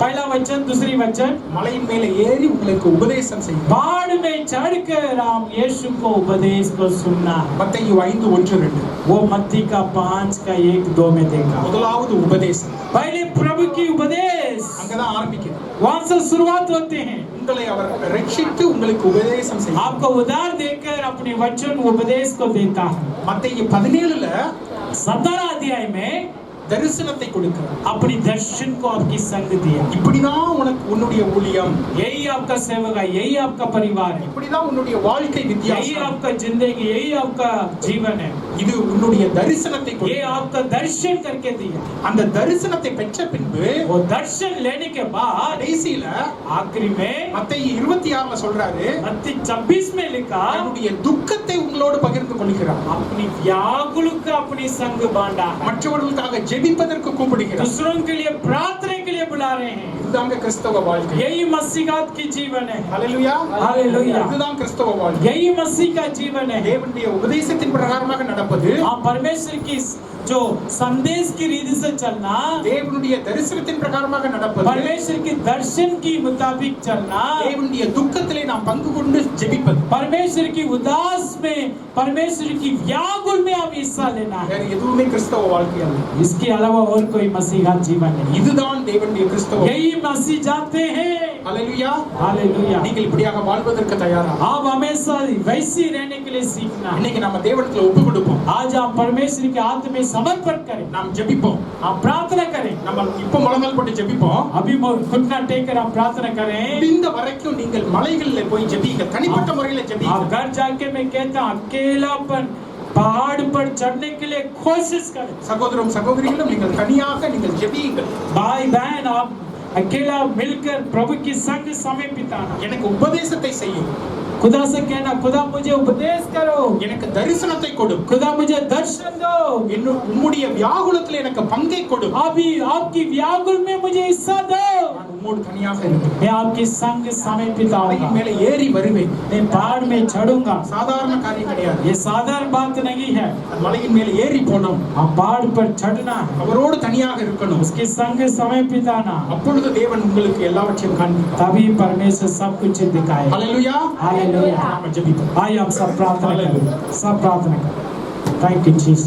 पहला वचन दूसरी वचन, மலையின் மேல ஏறி உங்களுக்கு உபதேசம் செய்யும். पहाड़ में चढ़कर राम यीशु को उपदेश को सुनना। மத்தேயு 5:1-2 वो मत्ती का 5 का 1-2 में देखा। முதலாவது உபதேசம். पहले प्रभु की उपदेश, அங்கதான் ஆரம்பிக்குது. वहां से शुरुआत होते हैं। உங்களை அவர் ரட்சித்து உங்களுக்கு உபதேசம் செய்யும். आपको उधार देकर अपने वचन उपदेश को देता है। மத்தேயு 17ல 17 अध्याय में தரிசனத்தை கொடுக்கிறார். अपनी दर्शन को आपकी संग दिया। இப்படிதான் உனக்கு உன்னுடைய ஊழியம், यही आपका सेवक है, यही आपका परिवार है, இப்படிதான் உன்னுடைய வாழ்க்கை यही வித்தியாசம். आपका जिंदगी, यही आपका जीवन है। இது உன்னுடைய தரிசனத்தை ये கொடுக்கிறார். आपका दर्शन करके दिया। அந்த தரிசனத்தை பெற்ற பின்பு वो दर्शन लेने के बाद கடைசியில आखिरी में மத்தேயு 26ல சொல்றாரு, मत्ती 26 में लिखा, தன்னுடைய துக்கத்தை உங்களோடு பகிர்ந்து கொள்கிறார். अपनी व्याकुल का अपनी संग बांटा, மற்றவர்களுக்காக ஜெபிப்பதற்கு கூப்பிடுகிறார். दूसरों के लिए प्रार्थना के लिए बुला रहे हैं। இதுதாங்க கிறிஸ்தவ வாழ்க்கை. यही मसीहात की जीवन है। ஹalleluya. हालेलुया। இதுதான் கிறிஸ்தவ வாழ்க்கை. यही मसीह का जीवन है। தேவனுடைய உபதேசத்தின் பிரகாரமாக நடப்பது, हाँ, परमेश्वर की जो संदेश की रीति से चलना, தேவனுடைய தரிசனத்தின் பிரகாரமாக நடப்பது, परमेश्वर की दर्शन की मुताबिक चलना, தேவனுடைய துக்கத்திலே நாம் பங்கு கொண்டு ஜெபிப்பது, परमेश्वर की उदास में, परमेश्वर की व्याकुल में आप हिस्सा लेना है। வேற எதுவுமே கிறிஸ்தவ வாழ்க்கை அல்ல. इसके अलावा और कोई मसीहा जीवन नहीं। இதுதான் தேவனுடைய கிறிஸ்தவ. यही मसीह जानते हैं। ஹalleluya. हालेलुया। நீங்கள் இப்படியாக வாழ்வதற்கு தயாரா? आप हमेशा वैसी रहने के लिए सीखना है। இன்னைக்கு நம்ம தேவனுக்கு ஒப்பு கொடுப்போம். आज आप परमेश्वर के हाथ में समर्पण करें, நாம் ஜெபிப்போம். आप प्रार्थना करें। நம்ம இப்போ முழங்கால் போட்டு ஜெபிப்போம். अभी घुटना टेक कर आप प्रार्थना करें। இந்த வரைக்கும் நீங்கள் மலைகளில் போய் ஜெபிங்க. தனிப்பட்ட முறையில் आप ஜெபிங்க. घर जाके मैं कहता हूं अकेलापन पहाड़ पर चढ़ने के लिए कोशिश करें। சகோதரம் சகோதரிகளும் நீங்கள் தனியாக நீங்கள் ஜெபியுங்கள். भाई बहन आप अकेला मिलकर प्रभु की संग समय बिताना। எனக்கு உபதேசத்தை செய்யும். खुदा से कहना, खुदा मुझे उपदेश करो, எனக்கு தரிசனத்தை கொடு. खुदा मुझे दर्शन दो, இன்னும் உம்முடைய வியாகுலத்தில் எனக்கு பங்கை கொடு. अभी आपकी व्याकुल में मुझे हिस्सा दो। நான் உம்மோடு தனியாக இருப்பேன். मैं आपके संग समय बिताऊंगा, மலையின் மேலே ஏறி வருவேன். मैं पहाड़ में चढ़ूंगा। சாதாரண காரியம் கிடையாது. ये साधारण बात नहीं है। அந்த மலையின் மேலே ஏறி போனோம். आप पहाड़ पर चढ़ना है, அவரோடு தனியாக இருக்கணும். उसके संग समय बिताना, அப்பொழுது தேவன் உங்களுக்கு எல்லாவற்றையும் காண்பிப்பார். तभी परमेश्वर सब कुछ दिखाए। ஹalleluya. हालेलुया। நாம ஜெபிப்போம். आइए हम सब प्रार्थना करें, सब प्रार्थना करें। Thank you Jesus.